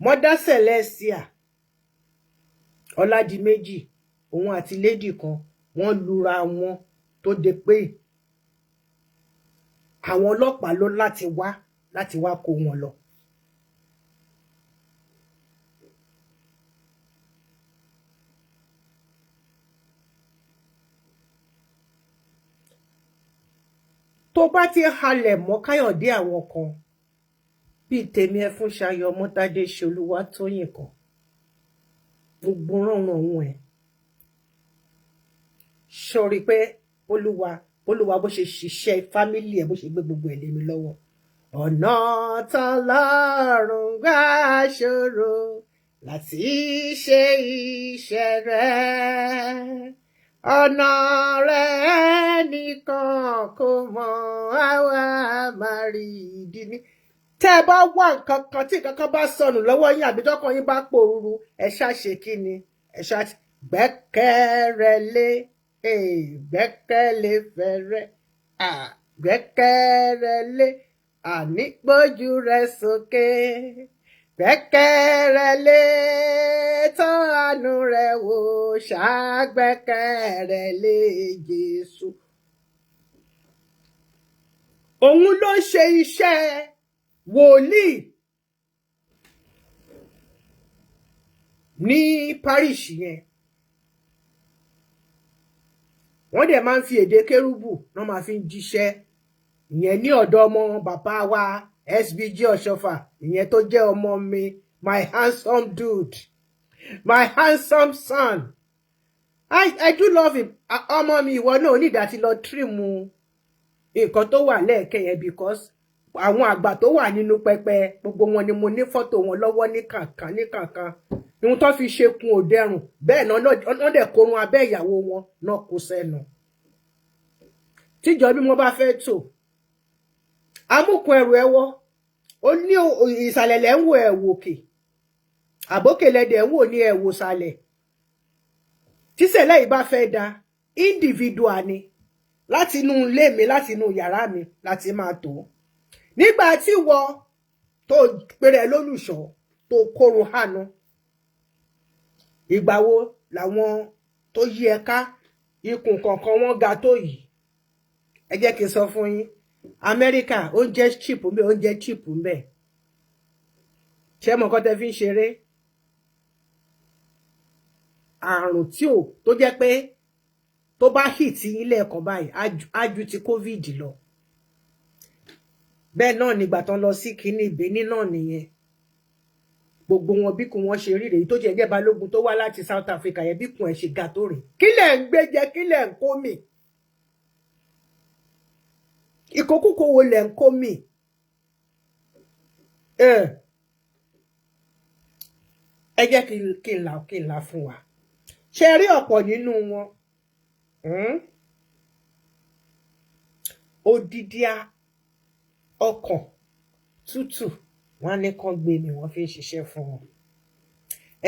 mọ́dá ṣẹlẹ̀ sí a Ọládìméjì òun àti lady kan wọ́n lura wọn tó de pé àwọn ọlọ́pàá ló láti wá kó wọn lọ. Tó bá ti halẹ̀ mọ́ Káyọ̀dé àwọn kan bíi tèmi ẹfún ṣayọ mọ́tádé ṣolúwá tóyìn kan gbogbo ránran òun ẹ̀ sọrí pé olúwa bó ṣe ṣiṣẹ́ fámílì ẹ̀ bó ṣe gbé gbogbo ẹ̀ lé mi lọ́wọ́. Ọ̀nà tọ́lọ́run gbà ṣòro láti ṣe iṣẹ́ rẹ̀. Ọ̀nà rẹ̀ nìkan kò mọ̀ àwa máa rí ìdí ní. Tẹ́ ẹ bá wá nǹkan kan tí nǹkan kan bá sọnù lọ́wọ́ yín àbí tọ́kàn yín bá pòrúurú ẹ ṣáà ṣe kí ni ẹ ṣáà gbẹ́kẹ̀rẹ̀lé gbẹ́kẹ̀lé fẹ́rẹ́ gbẹ́kẹ̀rẹ̀lé àní gbójú rẹ̀ sókè gbẹ́kẹ̀rẹ̀lé tán àánú rẹ̀ wò ṣàgbẹ́kẹ̀rẹ̀lé Jésù. Òun ló ṣe iṣẹ́ wòlíì ní Parish yẹn. Wọ́n dẹ̀ máa ń fi èdè kérúbù náà máa fi ń jíṣẹ́ ìyẹn ní ọ̀dọ̀ ọmọ bàbá wa SBG Oschoffa ìyẹn tó jẹ́ ọmọ mi my handsome dude my handsome son I do love him. Ọmọ mi ìwọ náà ní ìdàtí lọ tírìmù nǹkan tó wà lẹ́ẹ̀kẹ́ yẹn because àwọn àgbà tó wà nínú pẹpẹ gbogbo wọn ni mo ní fọ́tò wọn lọ́wọ́ ní kàǹkàn ohun tó fi ṣe kun òdẹrùn bẹ́ẹ̀ náà dẹ̀ korun abẹ́ ìyàwó wọn náà kó sẹ́nu. Tíjọ bí mo bá fẹ́ tò amúkun ẹrù ẹwọ́ ó ní ìsàlẹ̀ lẹ́ ń wo ẹ̀wò òkè àbókè lẹ́dẹ̀ ń wò ní ẹ̀wò sàlẹ̀ tí ṣẹlẹ̀ yìí bá fẹ́ da individual ni láti inú ilé mi láti inú yàrá mi láti máa tó nígbà tí wọ tó pèrè lólùṣọ́ tó kóró hànú ìgbà wo làwọn tó yí ẹ ká ikùn kọ̀ọ̀kan wọn ga tó yìí ẹ jẹ́ kí n sọ fún yín Amẹ́ríkà oúnjẹ cheap ń bẹ oúnjẹ cheap ń bẹ ṣé mọ̀ nǹkan tẹ́ fi ń ṣeré àrùn tí ò tó jẹ́ pé tó bá hit ilé ẹ̀kọ́ báyìí ájú ti covid lọ bẹ́ẹ̀ náà nígbà tán lọ sí kíní ìbéní náà nìyẹn gbogbo wọn bí kùn wọn ṣe rí rèé tó jẹ́ balógun tó wá láti South Africa yẹn bí kùn ẹ̀ ṣe ga tó rèé kí lẹ̀ ń gbé jẹ kí lẹ̀ ń kó mì ìkókúkó wo lẹ̀ ń kó mì ẹ jẹ́ kí n là fún wa ṣe rí ọ̀pọ̀ nínú wọn odidi ọkàn tútù wọn ní kán gbé ni wọ́n fi ń ṣiṣẹ́ fún wọn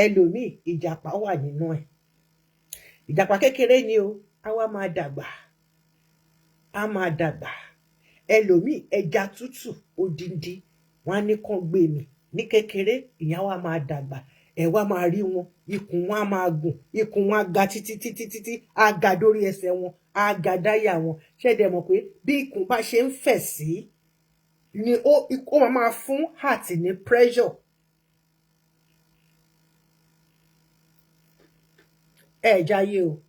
ẹlòmíì ìjàpá wà nínú ẹ̀ ìjàpá kékeré ni o á wá máa dàgbà á máa dàgbà ẹlòmíì ẹja tútù odindi wọn ní kán gbé mi ní kékeré ìyẹn wá máa dàgbà ẹ wá máa rí wọn ikùn wọn á máa gùn ikùn wọn á ga títí á ga dórí ẹsẹ̀ wọn á ga dáyà wọn ṣẹ̀dẹ̀ mọ̀ pé bí ikùn bá ṣe ń fẹ̀ sí ni ó máa fún heart ní pressure ẹ jáyé o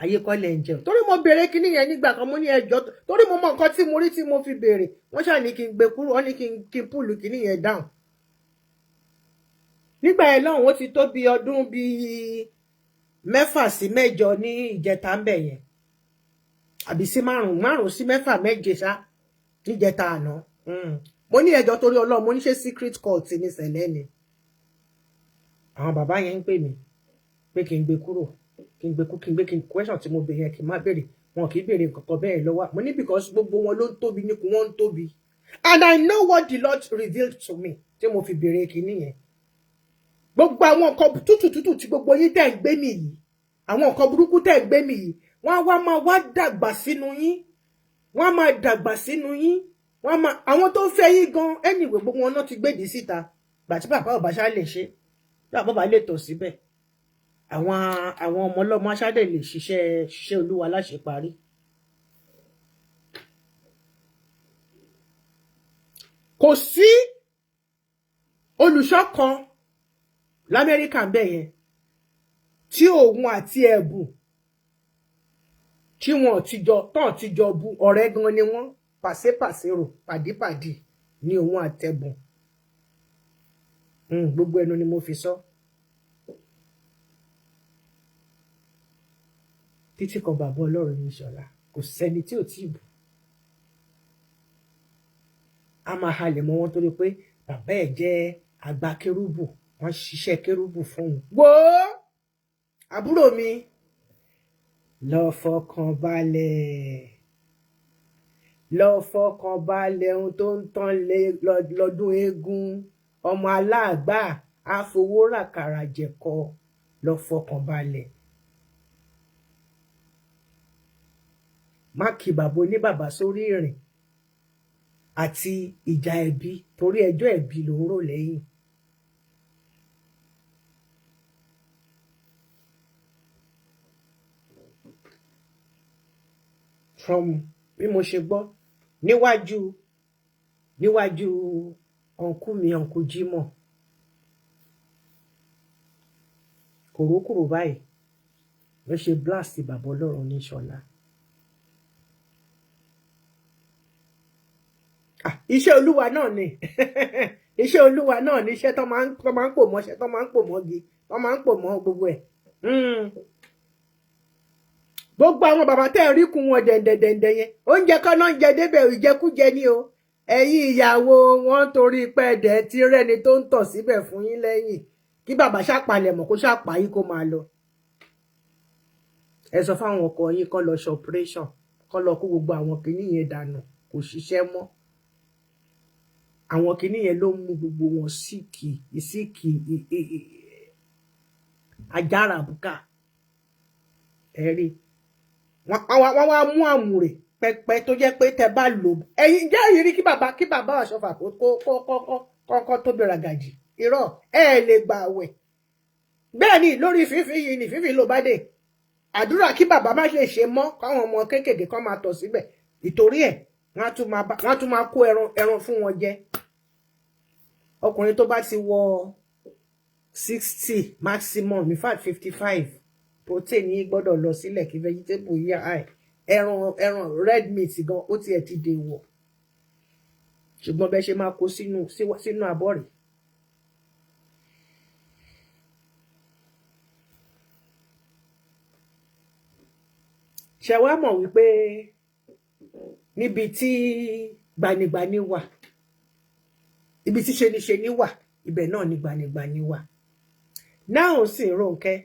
ayé kọ́ lẹ̀ ń jẹun torí mo béèrè kíní yẹn nígbà kan mo ní ẹjọ́ torí mo mọ nǹkan tí mo rí tí mo fi béèrè wọ́n ṣáà ní kí n gbé kúrò wọ́n ní kí n púùlù kíní yẹn down nígbà yẹn lọ́hùn ó ti tó bí ọdún bíi 6 sí 8 ní ìjẹta ń bẹ̀ yẹn àbí sí 5 sí 6 7 ṣá níjẹta àná mo ní ẹjọ́ torí Ọlọ́run mo ní ṣe secret cult ní ṣẹlẹ̀ ni àwọn bàbá yẹn ń pè mí pé kí n gbé kúrò kí n gbé question tí mo béèrè yẹn kí n má béèrè wọn kì í béèrè nǹkan bẹ́ẹ̀ lọ́wọ́ mo ní because gbogbo wọn ló ń tóbi ní kú wọ́n ń tóbi and I know what the Lord revealed to me tí mo fi béèrè kíní yẹn gbogbo àwọn nǹkan tútù tí gbogbo yín tẹ́ ń gbé mi yìí àwọn nǹkan burúkú tẹ́ ń gbé mi yìí wọ́n wá máa wá dàgbà sínú yín wọ́n máa dàgbà sínú yín wọ́n máa àwọn tó ń fẹ́ yín gan anyway gbogbo wọn náà ti gbèdì síta gbà tí bàbá ọba ṣá lè ṣe bàbá ọba lè tọ̀ síbẹ̀ àwọn ọmọ ọlọ́mọ aṣáde lè ṣiṣẹ́ Olúwa láṣẹ parí. Kò sí olùṣọ́ kan l'Amẹ́ríkà ń bẹ̀ yẹn tí òun àti ẹ̀bùn tí wọn ti jọ bu ọ̀rẹ́ gan ni wọ́n pàṣípàṣírò pàdípàdì ní òun àtẹ̀bùn gbogbo ẹnu ni mo fi sọ títí kan bàbá Ọlọ́run ní Ṣọlá kò sẹ́ni tí ò tí bù a máa halẹ̀ mọ́ wọn torí pé bàbá ẹ̀ jẹ́ àgbà kérúbù wọ́n ṣiṣẹ́ kérúbù fún un. Wo àbúrò mi lọ fọkàn balẹ̀ ohun tó ń tán lọ́dún eégún ọmọ aláàgbà àfowóràkàrà jẹ̀kọ lọ fọkàn balẹ̀. Má kí bàbá oníbàbá sórí ìrìn àti ìjà ẹbí torí ẹjọ́ ẹbí ló ń rò lẹ́yìn. From bí mo ṣe gbọ́ níwájú ọ̀nkú mi ọ̀nkú Jímọ̀ kòrókòrò báyìí ló ṣe blast bàbá Ọlọ́run ní Ṣọlá. Iṣẹ́ Olúwa náà ni iṣẹ́ Olúwa náà ni iṣẹ́ tó máa ń pò mọ́ṣẹ́ tó máa ń pò mọ́gi tó máa ń pò mọ́ gbogbo ẹ̀. Gbogbo àwọn bàbá tẹ́ rí kún wọn dẹ̀ndẹ̀dẹ̀ndẹ̀ yẹn oúnjẹ kan náà ń jẹ débẹ̀ ìjẹkújẹ ni o ẹ̀yin ìyàwó wọn torí pé ẹ̀dẹ̀ tí rẹ́ni tó ń tọ̀ síbẹ̀ fún yín lẹ́yìn kí bàbá ṣàpalẹ̀ mọ́ kó ṣàpá yín kó máa lọ. Ẹ sọ fáwọn ọkọ yín kó lọ ṣe operation kó lọ kó gbogbo àwọn kìíní yẹn dànù kò ṣiṣẹ́ mọ́. Àwọn kìíní yẹn ló mú gbogbo wọn síkì ajára bùkà ẹ̀rí wọ́n wá mú àmùrè pẹpẹ tó jẹ́ pé tẹ bá lò ẹ̀yin jẹ́ ìrírí kí bàbá Ọ̀ṣọ́fà kọ́kọ́ tó bẹ̀rẹ̀ gàjì irọ́ lè gbà àwẹ̀ bẹ́ẹ̀ ni lórí fífi yìí ni fífi ló bá dé àdúrà kí bàbá má lè ṣe mọ́ káwọn ọmọ kéékèèké kan máa tọ̀ síbẹ̀ ìtorí ẹ̀ wọ́n tún máa kó ẹran fún wọn jẹ ọkùnrin tó bá ti wọ 60 maximum in fact 55 protein yìí gbọ́dọ̀ lọ sílẹ̀ kí vegetable yíyá ẹran red meat gan ó tiẹ̀ ti dè wọ̀ ṣùgbọ́n bẹ́ẹ̀ ṣe máa kó sínú abọ́ rẹ̀. ṣe wá mọ̀ wípé níbi tí gbanigbani wà ibi tí ṣeni wà ibẹ̀ náà ni gbanigbani wà náà sì ń Rónkẹ́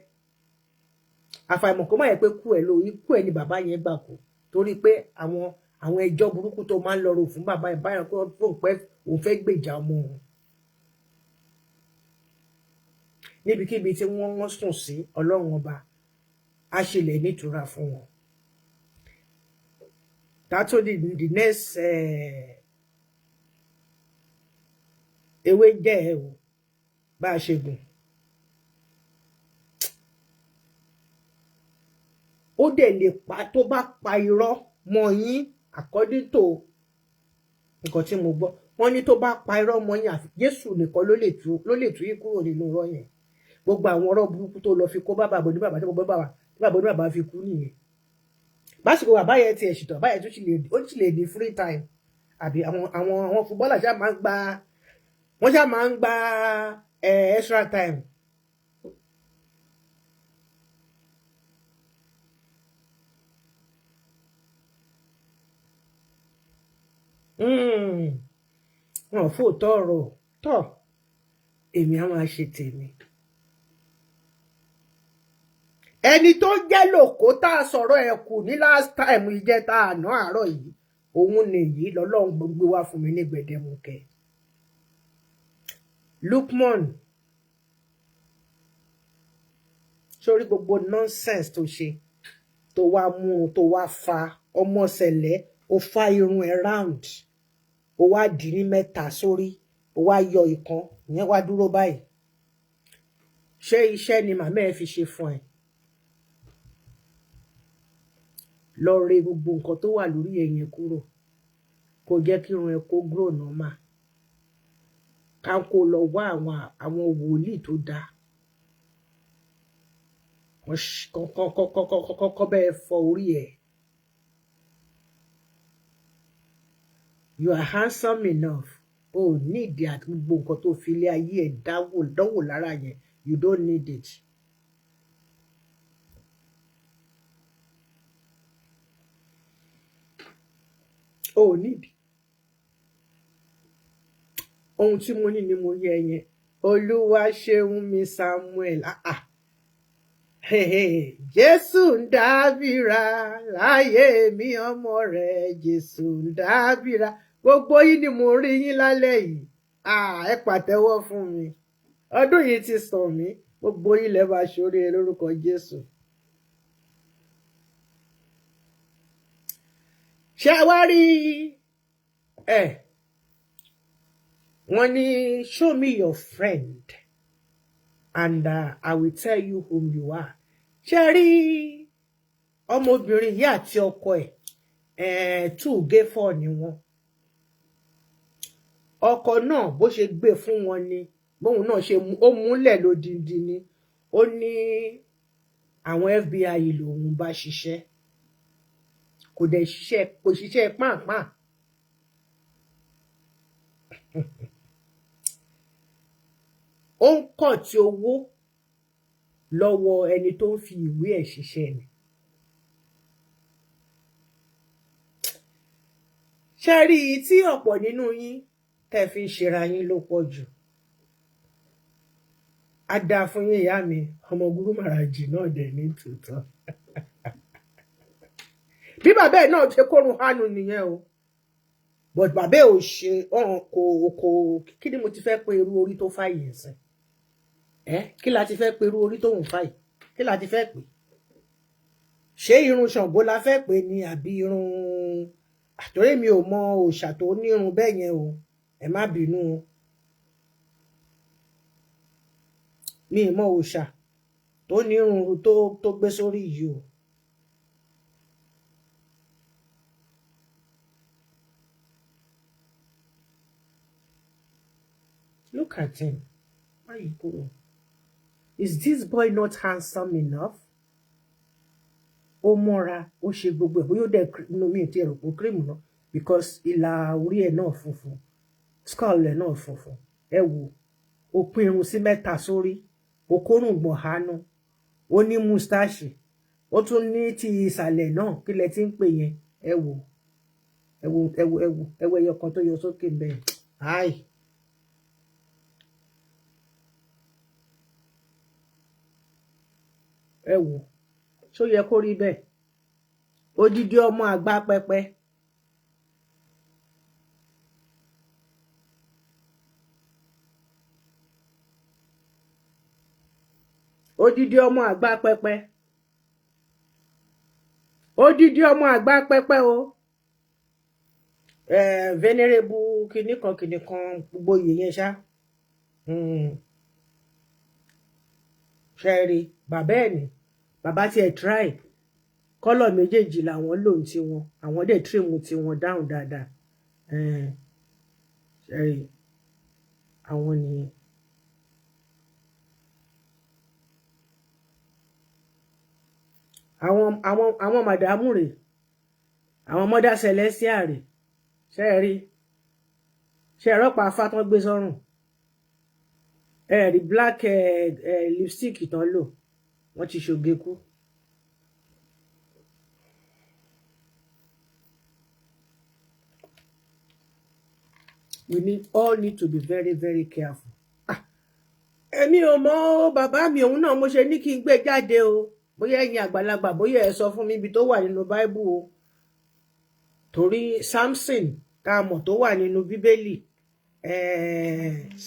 àfàìmọ̀ kó má yẹ pé ikú ẹ̀ ni bàbá yẹn gbà kú torí pé àwọn ẹjọ́ burúkú tó máa ń lọ rò fún bàbá yẹn báyọ̀ kó òun fẹ́ gbèjà ọmọ òun níbikíbi tí wọ́n sùn sí Ọlọ́run ọba á ṣẹlẹ̀ nítura fún wọn. That's what the next ewé jẹ́ ẹ̀ o bá a ṣe gùn. Ó dẹ̀ lè pa tó bá pa irọ́ mọ́ yín according to nǹkan tí mo gbọ́ wọ́n ní tó bá pa irọ́ mọ́ yín àfi Jésù nìkan ló lè tú yín kúrò nínú irọ́ yẹn gbogbo àwọn ọ̀rọ̀ burúkú tó lọ fi kó bàbá ní bàbá tó bàbá ní bàbá fi kú nìyẹn básìkò bàbá yẹn ti ẹ̀ṣìtọ̀ bàbá yẹn ó ti lè ní free time àbí àwọn fúbọ́là ṣáà máa ń gba extra time. Wọn fò tọrọ tọ èmi á máa ṣe tèmi. Ẹni tó jẹ́ lòkó tá a sọ̀rọ̀ ẹ̀ kù ní last time ìjẹta àná àárọ̀ yìí òun nìyí lọ́lọ́run gbogbo wá fún mi ní gbẹdẹmukẹ. Lukumon sórí gbogbo nonsense tó ṣe tó wá mú tó wá fa ọmọ ṣẹlẹ̀ ó fa irun ẹ̀ round ó wá dì ní mẹ́ta sórí ó wá yọ ìkan ìyẹn wá dúró báyìí ṣé iṣẹ́ ni màmá ẹ fi ṣe fún ẹ lọ rẹ gbogbo nǹkan tó wà lórí ẹ̀yìn kúrò kó jẹ́ kí irun ẹ kó grow normal ká kó lọ wá àwọn wòlíì tó dáa kọ́kọ́ bẹ́ẹ̀ fọ orí ẹ̀. You are handsome enough. Oh, need that gbogbo nǹkan tó fi lé ayé ẹ̀ dánwò lára yẹn. You don't need it. Oh, need. Ohun tí mo ní ni mo yẹ yẹn. Olúwa ṣeun mi Samuel. Jésù ń dábìrà láyé mi ọmọ rẹ̀ Jésù ń dábìrà. Gbogbo yín ni mo rí yín lálẹ́ yìí. Ẹ pàtẹ́wọ́ fún mi. Ọdún yìí ti sàn mí. Gbogbo yín lẹ bá ṣorí lórúkọ Jésù. Ṣé wá rí wọ́n ní show me your friend and I will tell you whom you are. Ṣé rí ọmọbìnrin yìí àti ọkọ ẹ̀ 2 gé 4 ni wọ́n. Ọkọ náà bó ṣe gbé fún wọn ni bóun náà ṣe ó múlẹ̀ lódindi ni ó ní àwọn FBI lòun bá ṣiṣẹ́ kò ṣiṣẹ́ pàápàá. Ó ń kọ̀ tí owó lọ́wọ́ ẹni tó ń fi ìwé ẹ̀ ṣiṣẹ́ ni. Ṣé rí i tí ọ̀pọ̀ nínú yín tẹ́ fi ń ṣera yín ló pọ̀ jù. A dáa fún yín ìyá mi ọmọ Gúrú Màràjì náà dẹ̀ ní tòótọ́. Bí bàbá ẹ̀ náà ṣe kórun hánu nìyẹn o. But bàbá ò ṣe kò kí ni mo ti fẹ́ pe irú orí tó fàyè ẹ̀sìn. Kí la ti fẹ́ pe irú orí tó ń fàyè? Kí la ti fẹ́ pè? ṣé irun Ṣàngó la fẹ́ pè ní àbí irun àtòrí mi ò mọ òòṣà tó nírun bẹ́ẹ̀ yẹn o ẹ má bínú o mi ì mọ òòṣà tó nírun tó gbé sórí yìí o. Look at him. Why you go? Is this boy not handsome enough? Ó mọ́ra, ó ṣe gbogbo ẹ̀ bóyá ó dẹ̀ inú mi ti ẹ̀rọ pé cream náà because ìlà orí ẹ̀ náà funfun skull ẹ̀ náà funfun ẹ wo ó pín irun sí mẹ́ta sórí ó kórùn gbọ̀n hánú ó ní mustache ó tún ní ti ìsàlẹ̀ náà kí lẹ ti ń pè yẹn ẹ wo ẹyọ kan tó yọ sókè bẹ́ẹ̀ ai. Ẹ wo ṣó yẹ kó rí bẹ́ẹ̀ odidi ọmọ àgbà pẹpẹ odidi ọmọ àgbà pẹpẹ odidi ọmọ àgbà pẹpẹ o venerable kìnìkan gbogbo yìnyẹn ṣá ṣẹ́ẹ̀rí bàbá ẹ̀ ní bàbá tí ẹ̀ try kọ́lọ̀ méjèèjì làwọn lò ń tí wọn àwọn dẹ̀ trim tí wọn dáhùn dáadáa ṣẹ́ẹ̀rí àwọn nìyẹn. àwọn màdàmú rèé àwọn mọ́dá celestia rèé ṣẹ́ẹ̀rí ṣẹ́ẹ̀rọ́pàá afátán gbé sọ́rùn the black lipstick tán lò wọ́n ti ṣoge kú. We all need to be very very careful. Èmi ò mọ̀ bàbá mi òun náà mo ṣe ní kí n gbé jáde o bóyá ẹ̀yin àgbàlagbà bóyá ẹ sọ fún mi ibi tó wà nínú Bible o torí Samson tá a mọ̀ tó wà nínú Bíbélì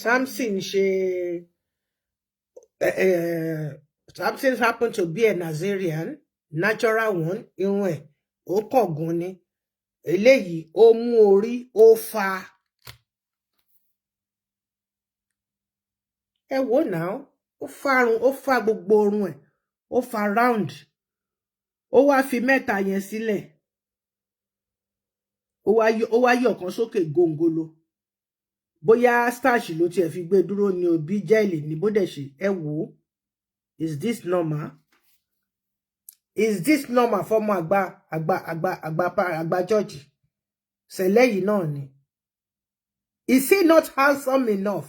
Samson happened to be a Nazarian natural one irun ẹ̀ ó kọ̀gùn ni eléyìí ó mú orí ó fa ẹ wò náà ó fa gbogbo orun ẹ̀ ó fa round ó wá fi mẹ́ta yẹn sílẹ̀ ó wá yọ kan sókè gòǹgòlò bóyá starch ló tiẹ̀ fi gbé dúró ní òbí jẹ́ẹ̀lì ní bó dẹ̀ ṣe ẹ wò ó. Is this normal? Is this normal fọ́mọ àgbà church? Ṣẹlẹ̀ yìí náà ni. Is he not handsome enough?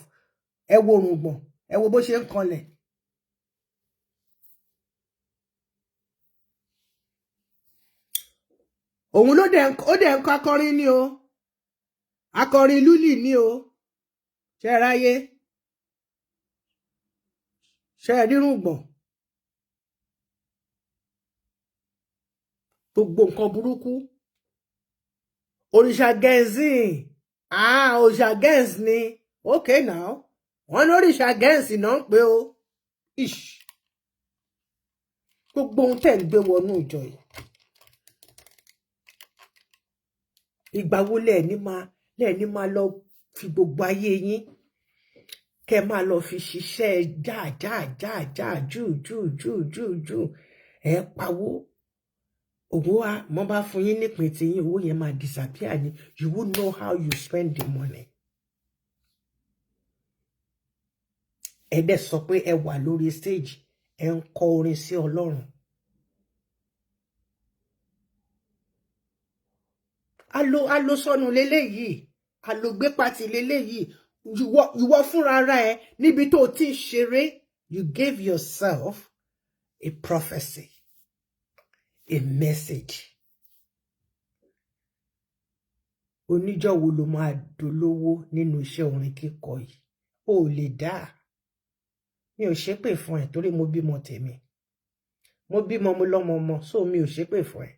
Ẹ wo orùngbọ̀n, ẹ wo bó ṣe ń kanlẹ̀. Òun ló dẹ̀ ń kọ́ akọrin ní o. Akọrin lúlì ní o. Ṣé ráyé? Ṣé rírùngbọ̀n? Gbogbo nǹkan burúkú. Òrìṣà gẹ̀ẹ́sì. Òrìṣà gẹ̀ẹ́sì ni. Okay now. Wọ́n ní òrìṣà gẹ̀ẹ́sì náà ń pè o. Gbogbo ohun tẹ̀ ń gbé wọnú ìjọ yìí. Ìgbà wo lẹ́ẹ̀ni máa lọ fi gbogbo ayé yín kẹ́ máa lọ fi ṣiṣẹ́ jù ẹ pawó owó wa mo bá fún yín nípìn tí yín owó yẹn máa disappear ni you won't know how you spend the money. Ẹ dẹ̀ sọ pé ẹ wà lórí stage ẹ ń kọ orin sí Ọlọ́run. Alo sọnù leléyìí alògbé pati leléyìí ìwọ fúnra ara ẹ níbi tó ti ń ṣeré you gave yourself a prophecy a message. Oníjọ́ wo ló máa dolówó nínú iṣẹ́ orin kíkọ yìí ó lè dá mi ò ṣépè fún ẹ torí mo bímọ tèmi mo bímọ mo lọ́mọ ọmọ so mi ò ṣépè fún ẹ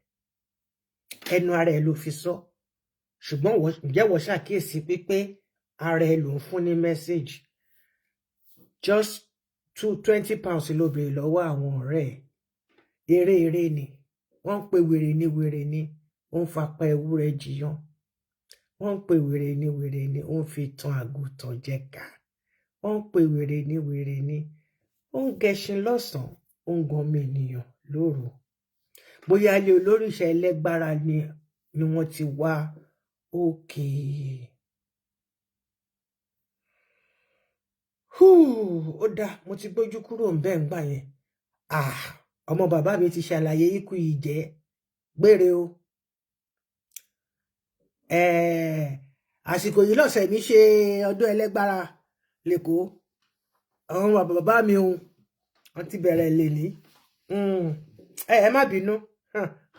ẹnu ara ẹ ló fi sọ ṣùgbọ́n ǹjẹ́ wọ́n ṣàkíyèsí pípé ara ẹ ló ń fún ní message just £20 ló béèrè lọ́wọ́ àwọn ọ̀rẹ́ ẹ̀ eré ni wọ́n ń pe wèrè ní ó ń fapá ewúrẹ́ jiyàn, wọ́n ń pe wèrè ní ó ń fi tan àgùntàn jẹ̀ka, wọ́n ń pe wèrè ní ó ń gẹṣin lọ́sàn-án, ó ń gan ọmọ ènìyàn lóru. Bóyá ilé olórìṣà ẹlẹ́gbára ni wọ́n ti wá òkè. Ó dáa, mo ti gbójú kúrò ń bẹ́ẹ̀ ń gbà yẹn. Ọmọ bàbá mi ti ṣàlàyé ikú yìí jẹ́ gbére o. Àsìkò yìí lọ́sẹ̀ mi ṣe ọdún ẹlẹ́gbára lẹ́kọ̀ọ́. Àwọn bàbá mi o, wọ́n ti bẹ̀rẹ̀ lè ní. Ẹ má bínú,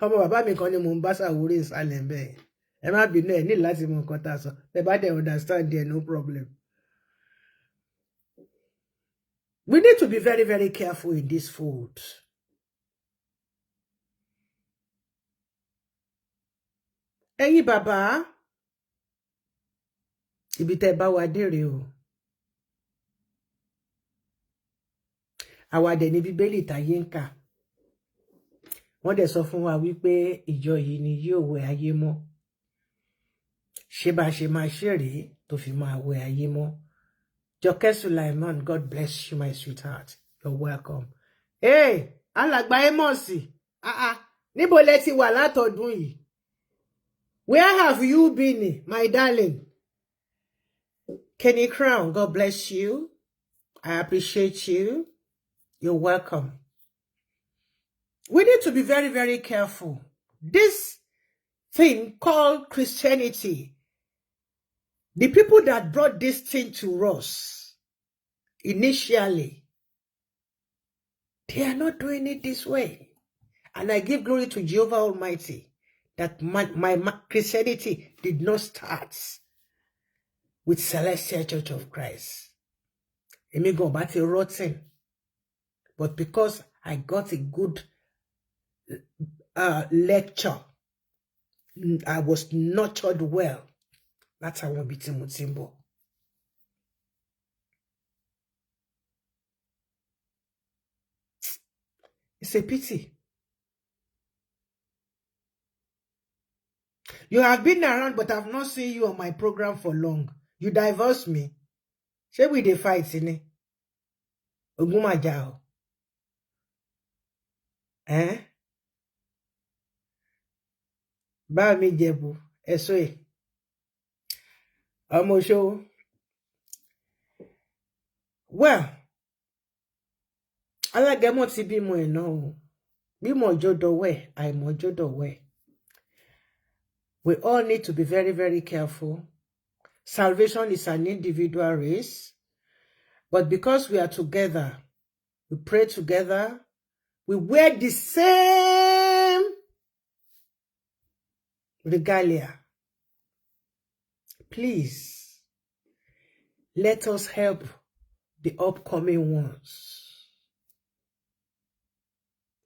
ọmọ bàbá mi kan ni mò ń bá ṣàwórí ìsàlẹ̀ ń bẹ̀. Ẹ má bínú, ẹ ní láti mọ nǹkan tá a sọ. Ẹ bá dẹ̀ understand there, no problem. We need to be very, very careful in this food. Ẹ̀yin bàbá, ibi tẹ́ bá wa dé rèé o. Àwa dẹ̀ ní Bíbélì táyé ń kà. Wọ́n dẹ̀ sọ fún wa wípé ìjọ yìí ni yóò wẹ ayé mọ́. Ṣé bá ṣe máa ṣe rèé tó fi máa wẹ ayé mọ́. Jọkẹ́ Sulaiman, God bless you, my sweetheart. You're welcome. Hey, alàgbà Émọ̀sì, níbo lẹ ti wà látọdún yìí? Where have you been, my darling? Kenny Crown, God bless you. I appreciate you. You're welcome. We need to be very, very careful. This thing called Christianity, the people that brought this thing to us initially, they are not doing it this way. And I give glory to Jehovah Almighty that my Christianity did not start with Celestial Church of Christ. It may go back to rotten. But because I got a good lecture, I was nurtured well. That's how I want to be Timbo. It's a pity. You have been around, but I've not seen you on my program for long. You divorced me. Shall we dey fight, Sine? Ogumajao. Ba mi jebu. Eswe. Show. Well, alágẹmọ ti bímọ ẹ̀ náà o. Bímọ jodowe, àìmọ̀ jodowe. We all need to be very, very careful. Salvation is an individual race. But because we are together, we pray together, we wear the same regalia. Please, let us help the upcoming ones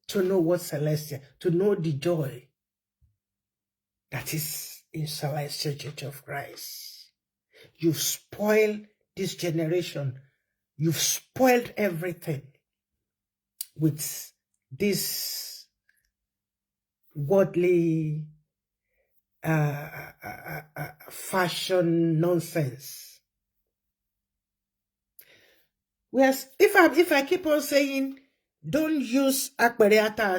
to know what Celestial, to know the joy that is in Celestial Church of Christ. You've spoiled this generation. You've spoiled everything with this worldly fashion nonsense. Whereas if I keep on saying, don't use Akbereata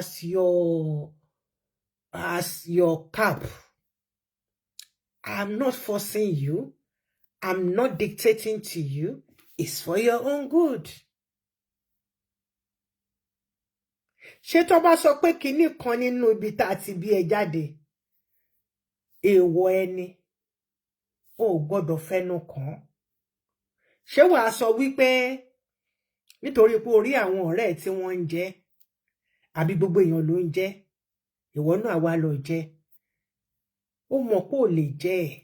as your cap, I'm not forcing you. I'm not dictating to you. It's for your own good. Ṣé tó bá sọ pé kíní kan nínú ibi tá ti bí ẹ jáde, èèwọ̀ ẹni, ó gbọ́dọ̀ fẹ́nu kàn. Ṣé wàá sọ wípé nítorí pé orí àwọn ọ̀rẹ́ tí wọ́n ń jẹ, àbí gbogbo èèyàn ló ń jẹ, ìwọ náà wá lọ jẹ. Ó mọ̀ pé ò lè jẹ ẹ̀.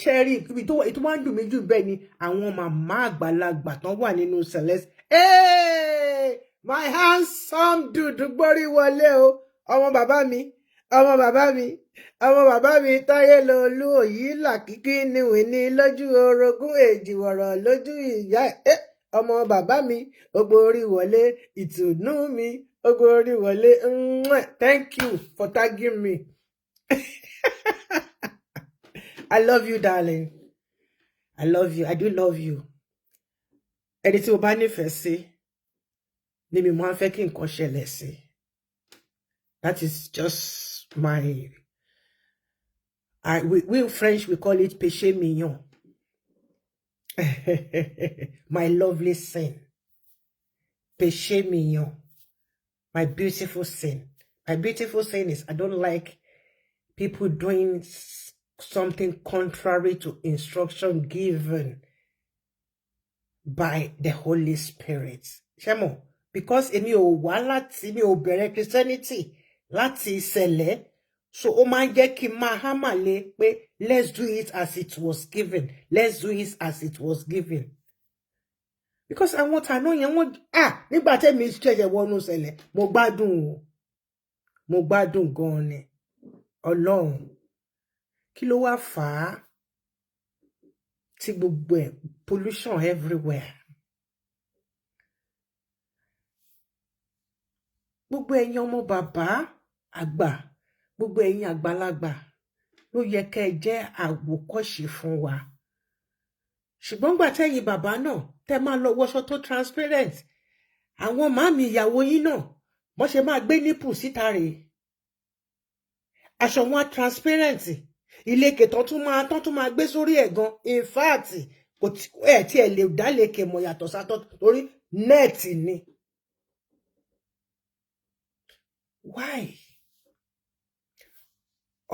Ṣé rí ibi tó máa ń dùn mí jù bẹ́ẹ̀ ni àwọn màmá àgbàlagbà tán wà nínú Celeste. Hey, my handsome dude gbórí wọlé o. Ọmọ bàbá mi, ọmọ bàbá mi, ọmọ bàbá mi táyé lolú òyì làkìkí níwìn ní lójú orogún èjì wọ̀rọ̀ lójú ìyá ẹ̀. ọmọ bàbá mi ogbórí wọlé ìtùnú mi ogbórí wọlé. Thank you for tagging me. I love you, darling. I love you. I do love you. Ẹni tí o bá nífẹ̀ẹ́ sí ni mi máa ń fẹ́ kí nǹkan ṣẹlẹ̀ sí. That is just my... we French, we call it péché mignon. My lovely sin. Péché mignon. My beautiful sin. My beautiful sin is I don't like people doing something contrary to instruction given by the Holy Spirit. Shemo, because èmi ò wá láti mi ò bẹ̀rẹ̀ Christianity láti ìṣẹ̀lẹ̀, so ó máa ń jẹ́ kí n máa hámà lé pé let's do it as it was given. Let's do it as it was given. Because I want to know yẹn wọ́n nígbà tẹ́mi ṣẹ̀ṣẹ̀ wọnú ìṣẹ̀lẹ̀ mo gbádùn gan ni. Ọlọ́run kí ló wá fà á tí gbogbo ẹ̀ pollution everywhere. Gbogbo ẹ̀yin ọmọ bàbá àgbà, gbogbo ẹ̀yin àgbàlagbà ló yẹ kẹ́ ẹ jẹ́ àwòkọ́ṣe fún wa. Ṣùgbọ́n gbà tẹ́yin bàbá náà tẹ́ máa lọ wọṣọ tó transparent, àwọn màmí ìyàwó yín náà bọ́n ṣe máa gbé nípù síta rèé. Aṣọ wọn transparent, ìlẹ̀kẹ̀ tán tún máa gbé sórí ẹ̀ gan. In fact, kò tí ẹ lè dá lẹ̀kẹ̀ mọ̀ yàtọ̀ sátọ̀ torí nẹ́ẹ̀tì ni. Why?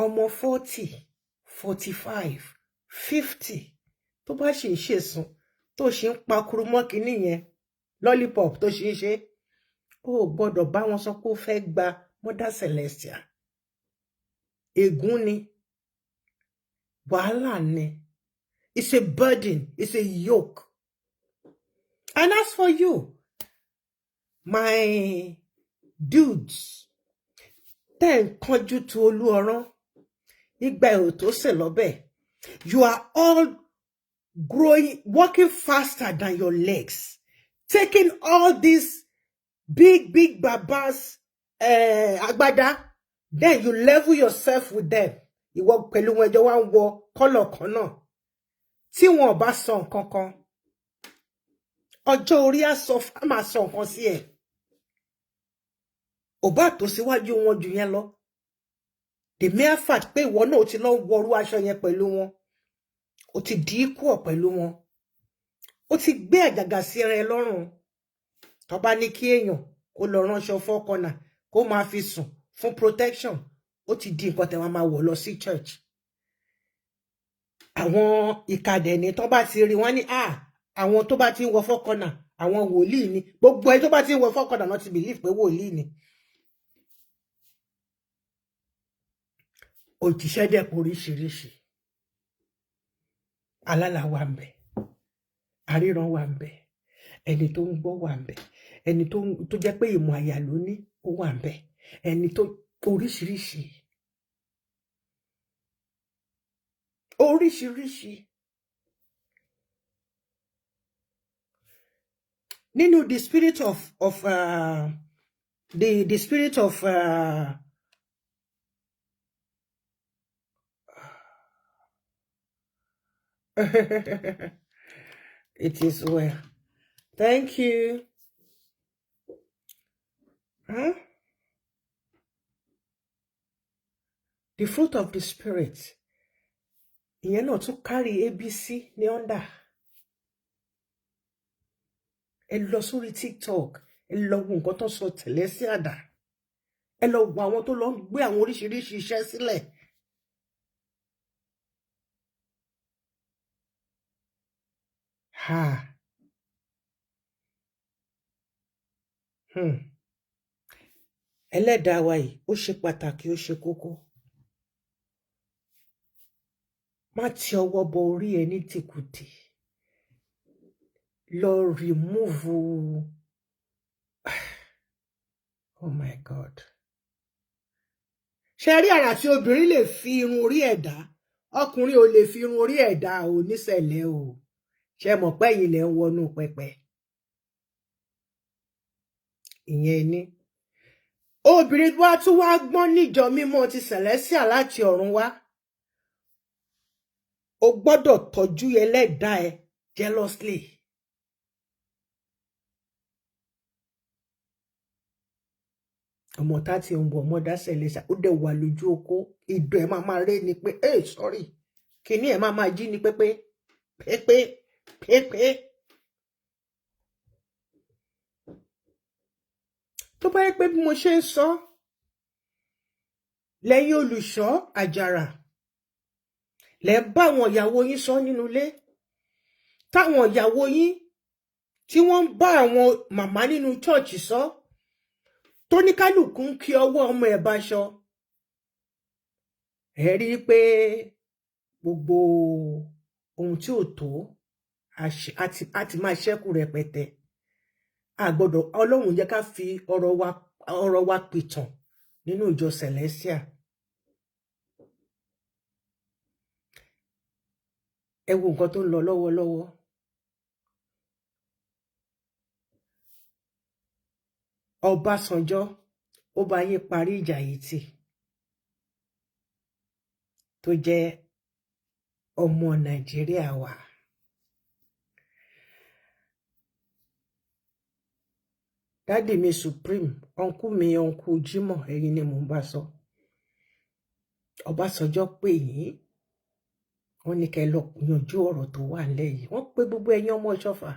Ọmọ 40, 45, 50 tó bá ṣe ń ṣèsùn tó ṣe ń pakuru mọ́ kinní yẹn lollipop tó ṣe ń ṣe, ó gbọ́dọ̀ bá wọn sọ pé ó fẹ́ gba Mother Celestial. Ègún ni, wàhálà ni, it's a burden, it's a yoke. And as for you, my dudes, then kánjú tu Olúọrán nígbà èrò tó sè lọ́bẹ̀, you are all growing, walking faster than your legs, taking all these big babas agbada, then you level yourself with them. Ìwọ pẹ̀lú wọn jọ wá ń wọ kọ́lọ̀ kan náà. Tí wọn ò bá sọ nǹkan kan, ọjọ́ orí á máa sọ nǹkan sí ẹ. Ò bá tó síwájú wọn jù yẹn lọ. The mere fact pé ìwọ náà ti lọ wọrú aṣọ yẹn pẹ̀lú wọn, ó ti di equal pẹ̀lú wọn, ó ti gbé àjàgà sí ẹrẹ lọ́rùn. Tó bá ní kí èèyàn kó lọ ránṣọ fọ́kànnà kó máa fi sùn fún protection, ó ti di nǹkan tẹ́ máa wọ̀ lọ sí church. Àwọn ìkàdẹ̀ ni tó bá ti rí wọn ní àwọn tó bá ti ń wọ fọ́kànnà àwọn wòlíì ni. Gbogbo ẹ tó bá ti ń wọ fọ́kànnà náà ti believe pé wòlíì ni. Òjíṣẹ́ dẹ̀ oríṣiríṣi. Alálà wà ń bẹ̀, aríran wà ń bẹ̀, ẹni tó ń gbọ́ wà ń bẹ̀, ẹni tó jẹ́ pé ìmọ̀ àyà ló ní ó wà ń bẹ̀, ẹni tó oríṣiríṣi. Oríṣiríṣi. Nínú the spirit of the spirit of it is well. Thank you. Huh? The fruit of the spirit. Ìyẹn náà tún carry ABC ní under. Ẹ lọ sórí TikTok, ẹ lọ wo nǹkan tó sọ tẹ̀lé sí àdá. Ẹ lọ wo àwọn tó lọ ń gbé àwọn oríṣiríṣi iṣẹ́ sílẹ̀. Ẹlẹ́dàá wa yìí ó ṣe pàtàkì, ó ṣe kókó. Má ti ọwọ́ bọ orí ẹ ní tìkùtì. Lọ remove. Oh my God. Ṣé rí àrà tí obìnrin lè fi irun orí ẹ̀ dá, ọkùnrin ò lè fi irun orí ẹ̀ dá ò níṣẹ̀lẹ̀ o. Ṣé mọ̀ pé ẹ̀yin lẹ ń wọnú pẹpẹ. ìyẹn ni obìnrin wá tún wá gbọ́n níjọ mímọ́ ti Celestial láti ọ̀run wá o gbọ́dọ̀ tọ́jú ẹlẹ́dàá ẹ jealously. ọmọ tá ti ń bọ̀ ọmọ dá Celestial ó dẹ̀ wà lójú oko ìdọ̀ ẹ̀ máa ré ni pé sorry kìíní ẹ̀ máa jí ni pépé. tó bá yẹ pé bí mo ṣe ń sọ lẹ́yìn olùṣọ́ àjàrà lẹ bá àwọn ìyàwó yín sọ nínú ilé táwọn ìyàwó yín tí wọ́n ń bá àwọn màmá nínú church sọ tó ní kálukú ń kí ọwọ́ ọmọ ẹ̀ báṣọ ẹ rí i pé gbogbo ohun tí ò tó àti máa ṣẹ́kù rẹpẹtẹ àgbọ́dọ̀ Ọlọ́run jẹ́ ká fi ọ̀rọ̀ wa pìtàn nínú ìjọ Celestial. ẹ wo nǹkan tó ń lọ lọ́wọ́lọ́wọ́ Ọbásanjọ́ ó bá yín parí ìjà yìí tì tó jẹ́ ọmọ Nàìjíríà wa. Dádì mi supreme ọ̀nkú mi ọ̀nkú Jímọ̀ ẹ̀yin ni mò ń bá sọ. Ọbásanjọ́ pè yín wọ́n ní kẹ́ lọ yanjú ọ̀rọ̀ tó wà nílẹ̀ yìí wọ́n pé gbogbo ẹ̀yin ọmọ Ọ̀ṣọ́fà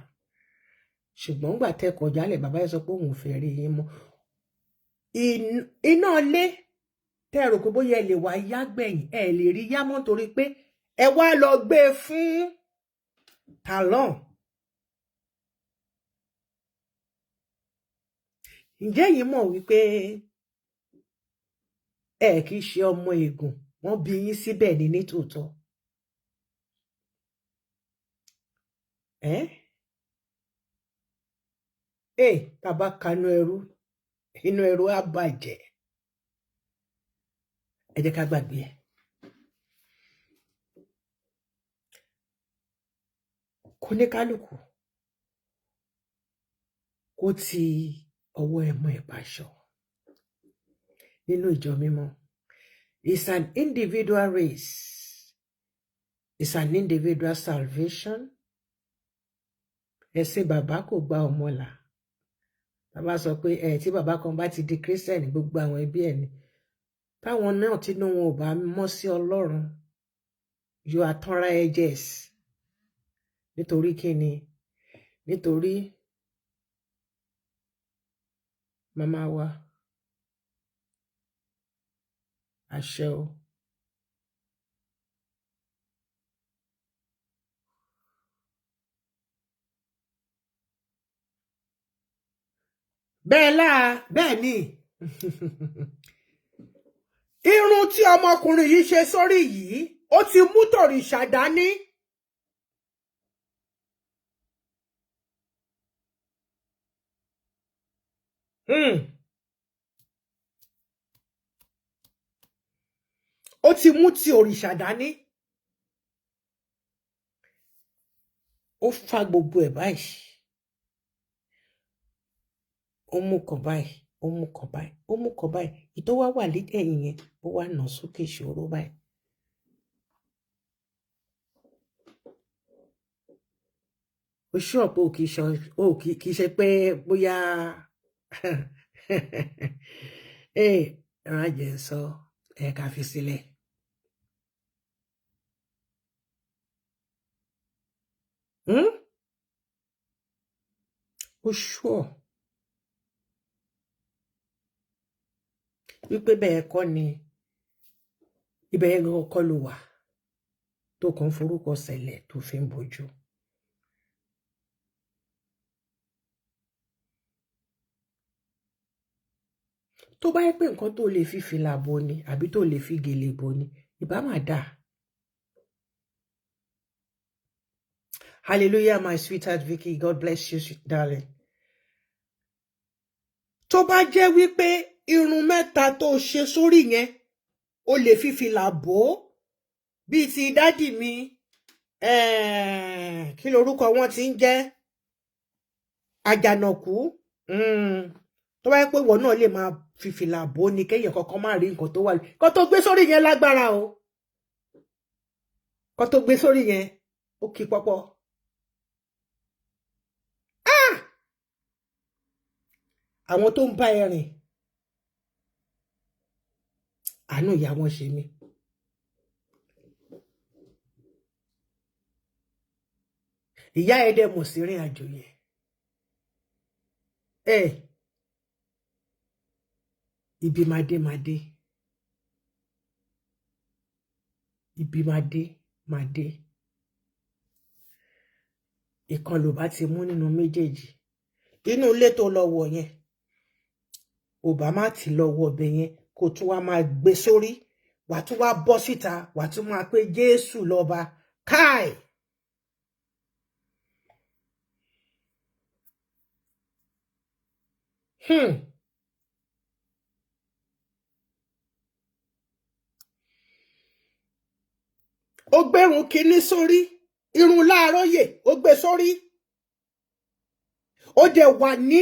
ṣùgbọ́n gbà tẹ́ kọjá lẹ̀ bàbá yẹn sọ pé òun fẹ́ rí yín mọ́. iná lé tẹ́ rò pé bóyá ẹ lè wá yá gbẹ̀yìn ẹ lè rí yá mọ́ torí pé ẹ wá lọ gbé fún Talon. ǹjẹ́ yìí mọ̀ wípé ẹ kì í ṣe ọmọ ègùn wọ́n bí yín síbẹ̀ ní nítòótọ́. Tàbá kanú ẹrú inú ẹrú á bàjẹ́ ẹ jẹ́ ká gbàgbé ẹ̀. kò ní kálukú kó ti ọwọ́ ẹ̀mọ́ ìbáṣọ nínú ìjọ mímọ́. It's an individual race. It's an individual salvation. Ẹ̀sìn bàbá kò gba ọmọ là. Bàbá sọ pé tí bàbá kan bá ti di Christian gbogbo àwọn ẹbí ẹ̀ ni. Táwọn náà tínú wọn ò bá mọ́ sí Ọlọ́run. Yóò àtọ́ra edges. Nítorí kíni? Nítorí màmá wa àṣẹ o. bẹ́ẹ̀ ni irun tí ọmọkùnrin yìí ṣe sórí yìí ó ti mú tòrìṣà dání. Ó ti mú ti òrìṣà dání. Ó fa gbogbo ẹ̀ báyìí. Ó mú kan báyìí, ó mú kan báyìí, ó mú kan báyìí. Ìtọ́ wá wà lẹ́yìn yẹn, ó wá nà sókè ìṣòro báyìí. Ó ṣọ́ọ̀pù kì í ṣe pé bóyá ẹ̀rọ ajẹ́ sọ ká fi sílẹ̀. Ó ṣọ́ọ̀ wípé bẹ́ẹ̀ kọ́ ni ibẹ̀ yẹn kọ́ ló wà tó kàn forúkọ sẹ̀lẹ̀ tó fi ń bojú. Tó bá yẹ pé nǹkan tó lè fi fìlà bo ni àbí tó lè fi gèlè bo ni ìbá má dáa. Hallelujah, my sweetheart Vicky. God bless you, darling. Tó bá jẹ́ wípé irun mẹ́ta tó ṣe sórí yẹn o lè fi fìlà bò bíi ti dádì mi kí lorúkọ wọn ti ń jẹ́ Àjànàkú tó bá yẹ pé ìwọ náà lè máa fìfìlà bò ní kéèyàn kankan má rí nǹkan tó wà nǹkan tó gbé sórí yẹn lágbára o nǹkan tó gbé sórí yẹn ó kí pọ́pọ́. Àwọn tó ń bá ẹ rìn àánú ìyá wọn ṣe mí. Ìyá ẹdẹ mọ̀ sí rìn àjò yẹn. Ibi máa dé máa dé. Ibi máa dé máa dé. Ìkan ló bá ti mú nínú méjèèjì. Inú ilé tó lọ wọ̀ yẹn ò bá má ti lọ wọ̀ ọbẹ̀ yẹn kó tún wá máa gbé sórí wà tún wá bọ́ síta wà tún máa pé Jésù lọ́ba káì. Ó gbérun kíní sórí irun láàárọ̀yè ó gbé sórí ó dẹ̀ wà ní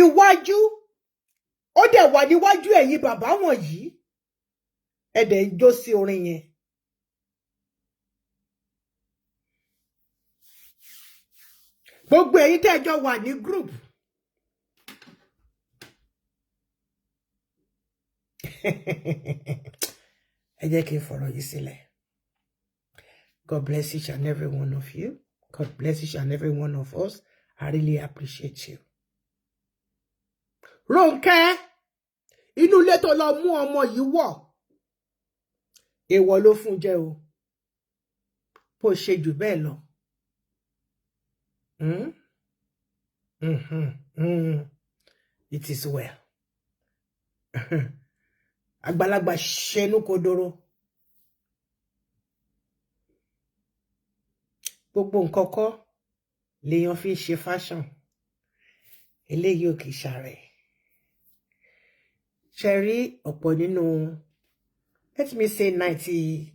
iwájú ó dẹ̀ wà níwájú ẹ̀yin bàbá wọ̀nyí ẹ dẹ̀ ń jó sí orin yẹn. Gbogbo ẹ̀yin tẹ́ jọ wà ní group ẹ jẹ́ kí n fọ̀rọ̀ yìí sílẹ̀. God bless each and every one of you. God bless each and every one of us. I really appreciate you. Ronke, inú ilé tó lọ mú ọmọ yìí wọ̀. Èèwọ̀ ló fún jẹ o. Bó ṣe jù bẹ́ẹ̀ lọ. It is well. Àgbàlagbà ṣẹnu kodoro. Gbogbo nǹkan kọ́ lèèyàn fi ń ṣe fashion. Eléyìí ò kì í ṣàrẹ̀. Ṣe rí ọ̀pọ̀ nínú, let me say 97,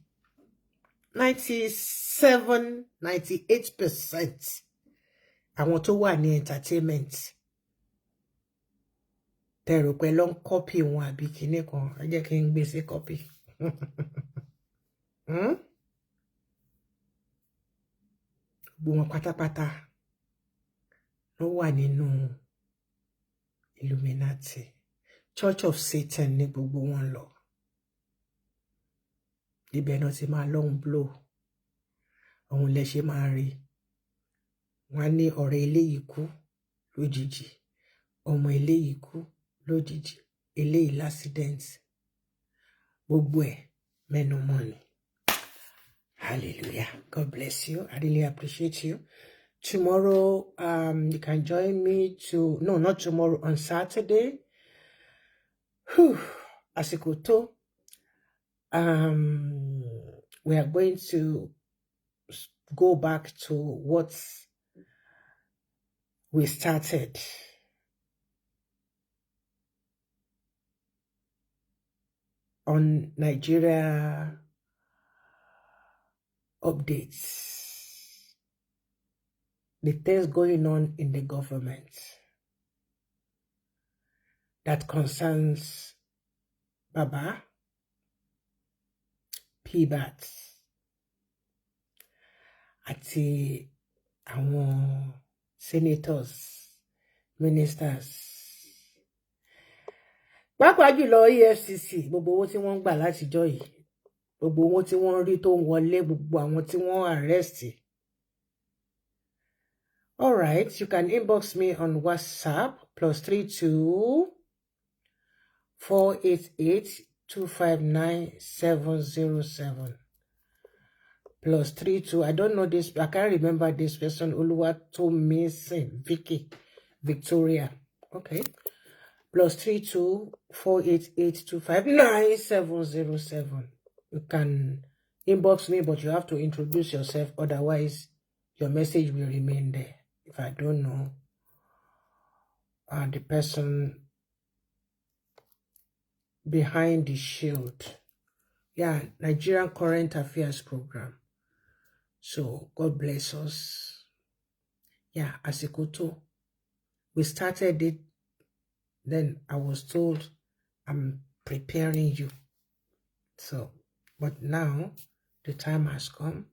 98% àwọn tó wà ní entertainment tẹ̀rù pé ló ń copy wọn àbí kinní kan ẹ jẹ́ kí n gbé sí copy. Gbogbo wọn pátápátá ló wà nínú Illuminati. Church of Satan ní gbogbo wọn lọ. Ibẹ̀ náà ti máa lọ́hùn blow. Òun lẹ ṣe máa rí. Wọ́n ní ọ̀rẹ́ eléyìí kú lójijì. Ọmọ eléyìí kú lójijì. Eléyìí l'accident. Gbogbo ẹ̀ mẹ́nu mọ́ ni. Hallelujah. God bless you. I really appreciate you. Tomorrow, you can join me no, not tomorrow, on Saturday. Àsìkò tó. We are going to go back to what we started. On Nigeria updates. The things going on in the government that concerns Baba, PBAT, àti àwọn senators, ministers. Pàápàá jùlọ EFCC, gbogbo owó tí wọ́n ń gbà látijọ́ yìí, gbogbo owó tí wọ́n rí tó ń wọlé, gbogbo àwọn tí wọ́n arrest. All right, you can inbox me on WhatsApp +32 488 259 707 +32. I don't know this. I can't remember this person. Oluwatomisin Vicky Victoria. Okay. +32 488 259 707. You can inbox me, but you have to introduce yourself. Otherwise, your message will remain there. If I don't know the person behind the shield. Yeah, Nigerian Current Affairs Program. So, God bless us. Yeah, Asikoto. We started it Then I was told, I'm preparing you. So, but now the time has come.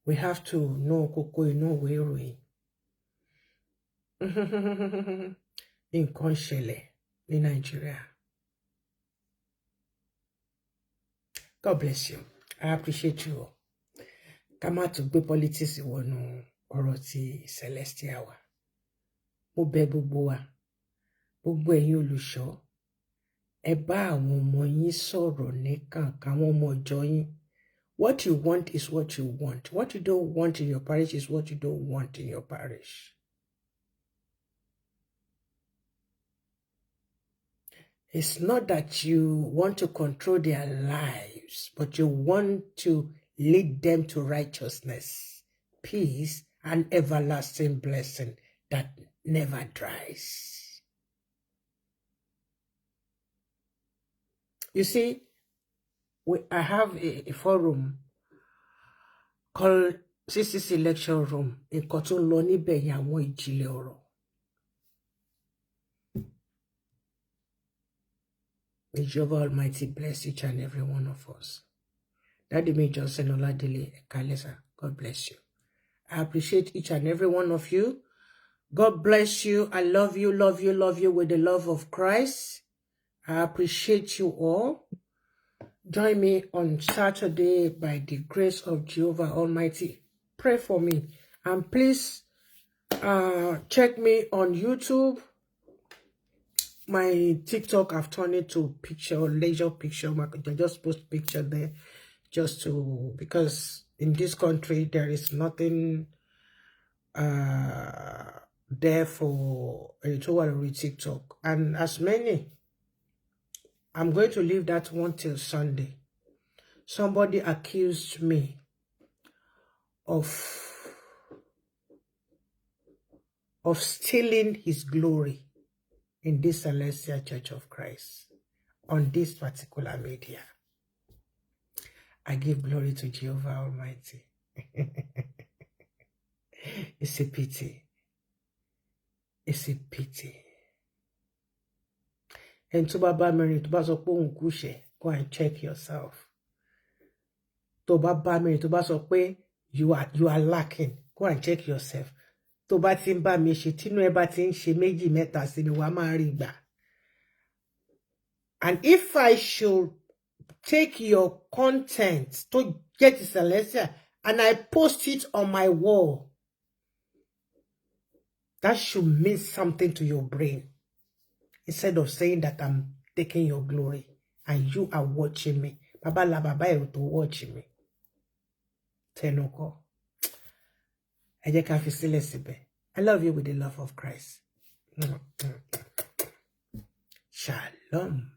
We have to know koko ino wewe. In Konshele, in Nigeria. God bless you. I appreciate you. Come out to be politics wonu ọ̀rọ̀ ti celestial wa. Mo bẹ̀ gbogbo wa. Gbogbo ẹ̀yin olùṣọ́. Ẹ bá àwọn ọmọ yín sọ̀rọ̀ nìkan káwọn ọmọ ìjọ yín. What you want is what you want. What you don't want in your parish is what you don't want in your parish. It's not that you want to control their lives, but you want to lead them to righteousness, peace, and everlasting blessing that never dries. You see, I have a forum called CCC Lecture Room in Cotton Loni Benyamo Ijileoro. May Jehovah Almighty bless each and every one of us. Daddy Major Oladile Kalesa, God bless you. I appreciate each and every one of you. God bless you. I love you, love you, love you with the love of Christ. I appreciate you all. Join me on Saturday by the grace of Jehovah Almighty. Pray for me. And please check me on YouTube. My TikTok, I've turned it to picture, leisure picture. I just post picture there just to, because in this country, there is nothing there for TikTok. And as many, I'm going to leave that one till Sunday. Somebody accused me of stealing his glory in this Celestial Church of Christ on this particular media. I give glory to Jehovah Almighty. It's a pity. It's a pity. And to Baba Mary, to Baso Kushe, go and check yourself. To Baba Mary, to Baso you are lacking. Go and check yourself. To ba tin ba mi se tinu e ba tin se meji meta si mi wa ma ri gba. And if I should take your content to get Celestia and I post it on my wall, that should mean something to your brain. Instead of saying that I'm taking your glory and you are watching me. Baba la baba e to watch me. Tenoko. I love you with the love of Christ. Shalom.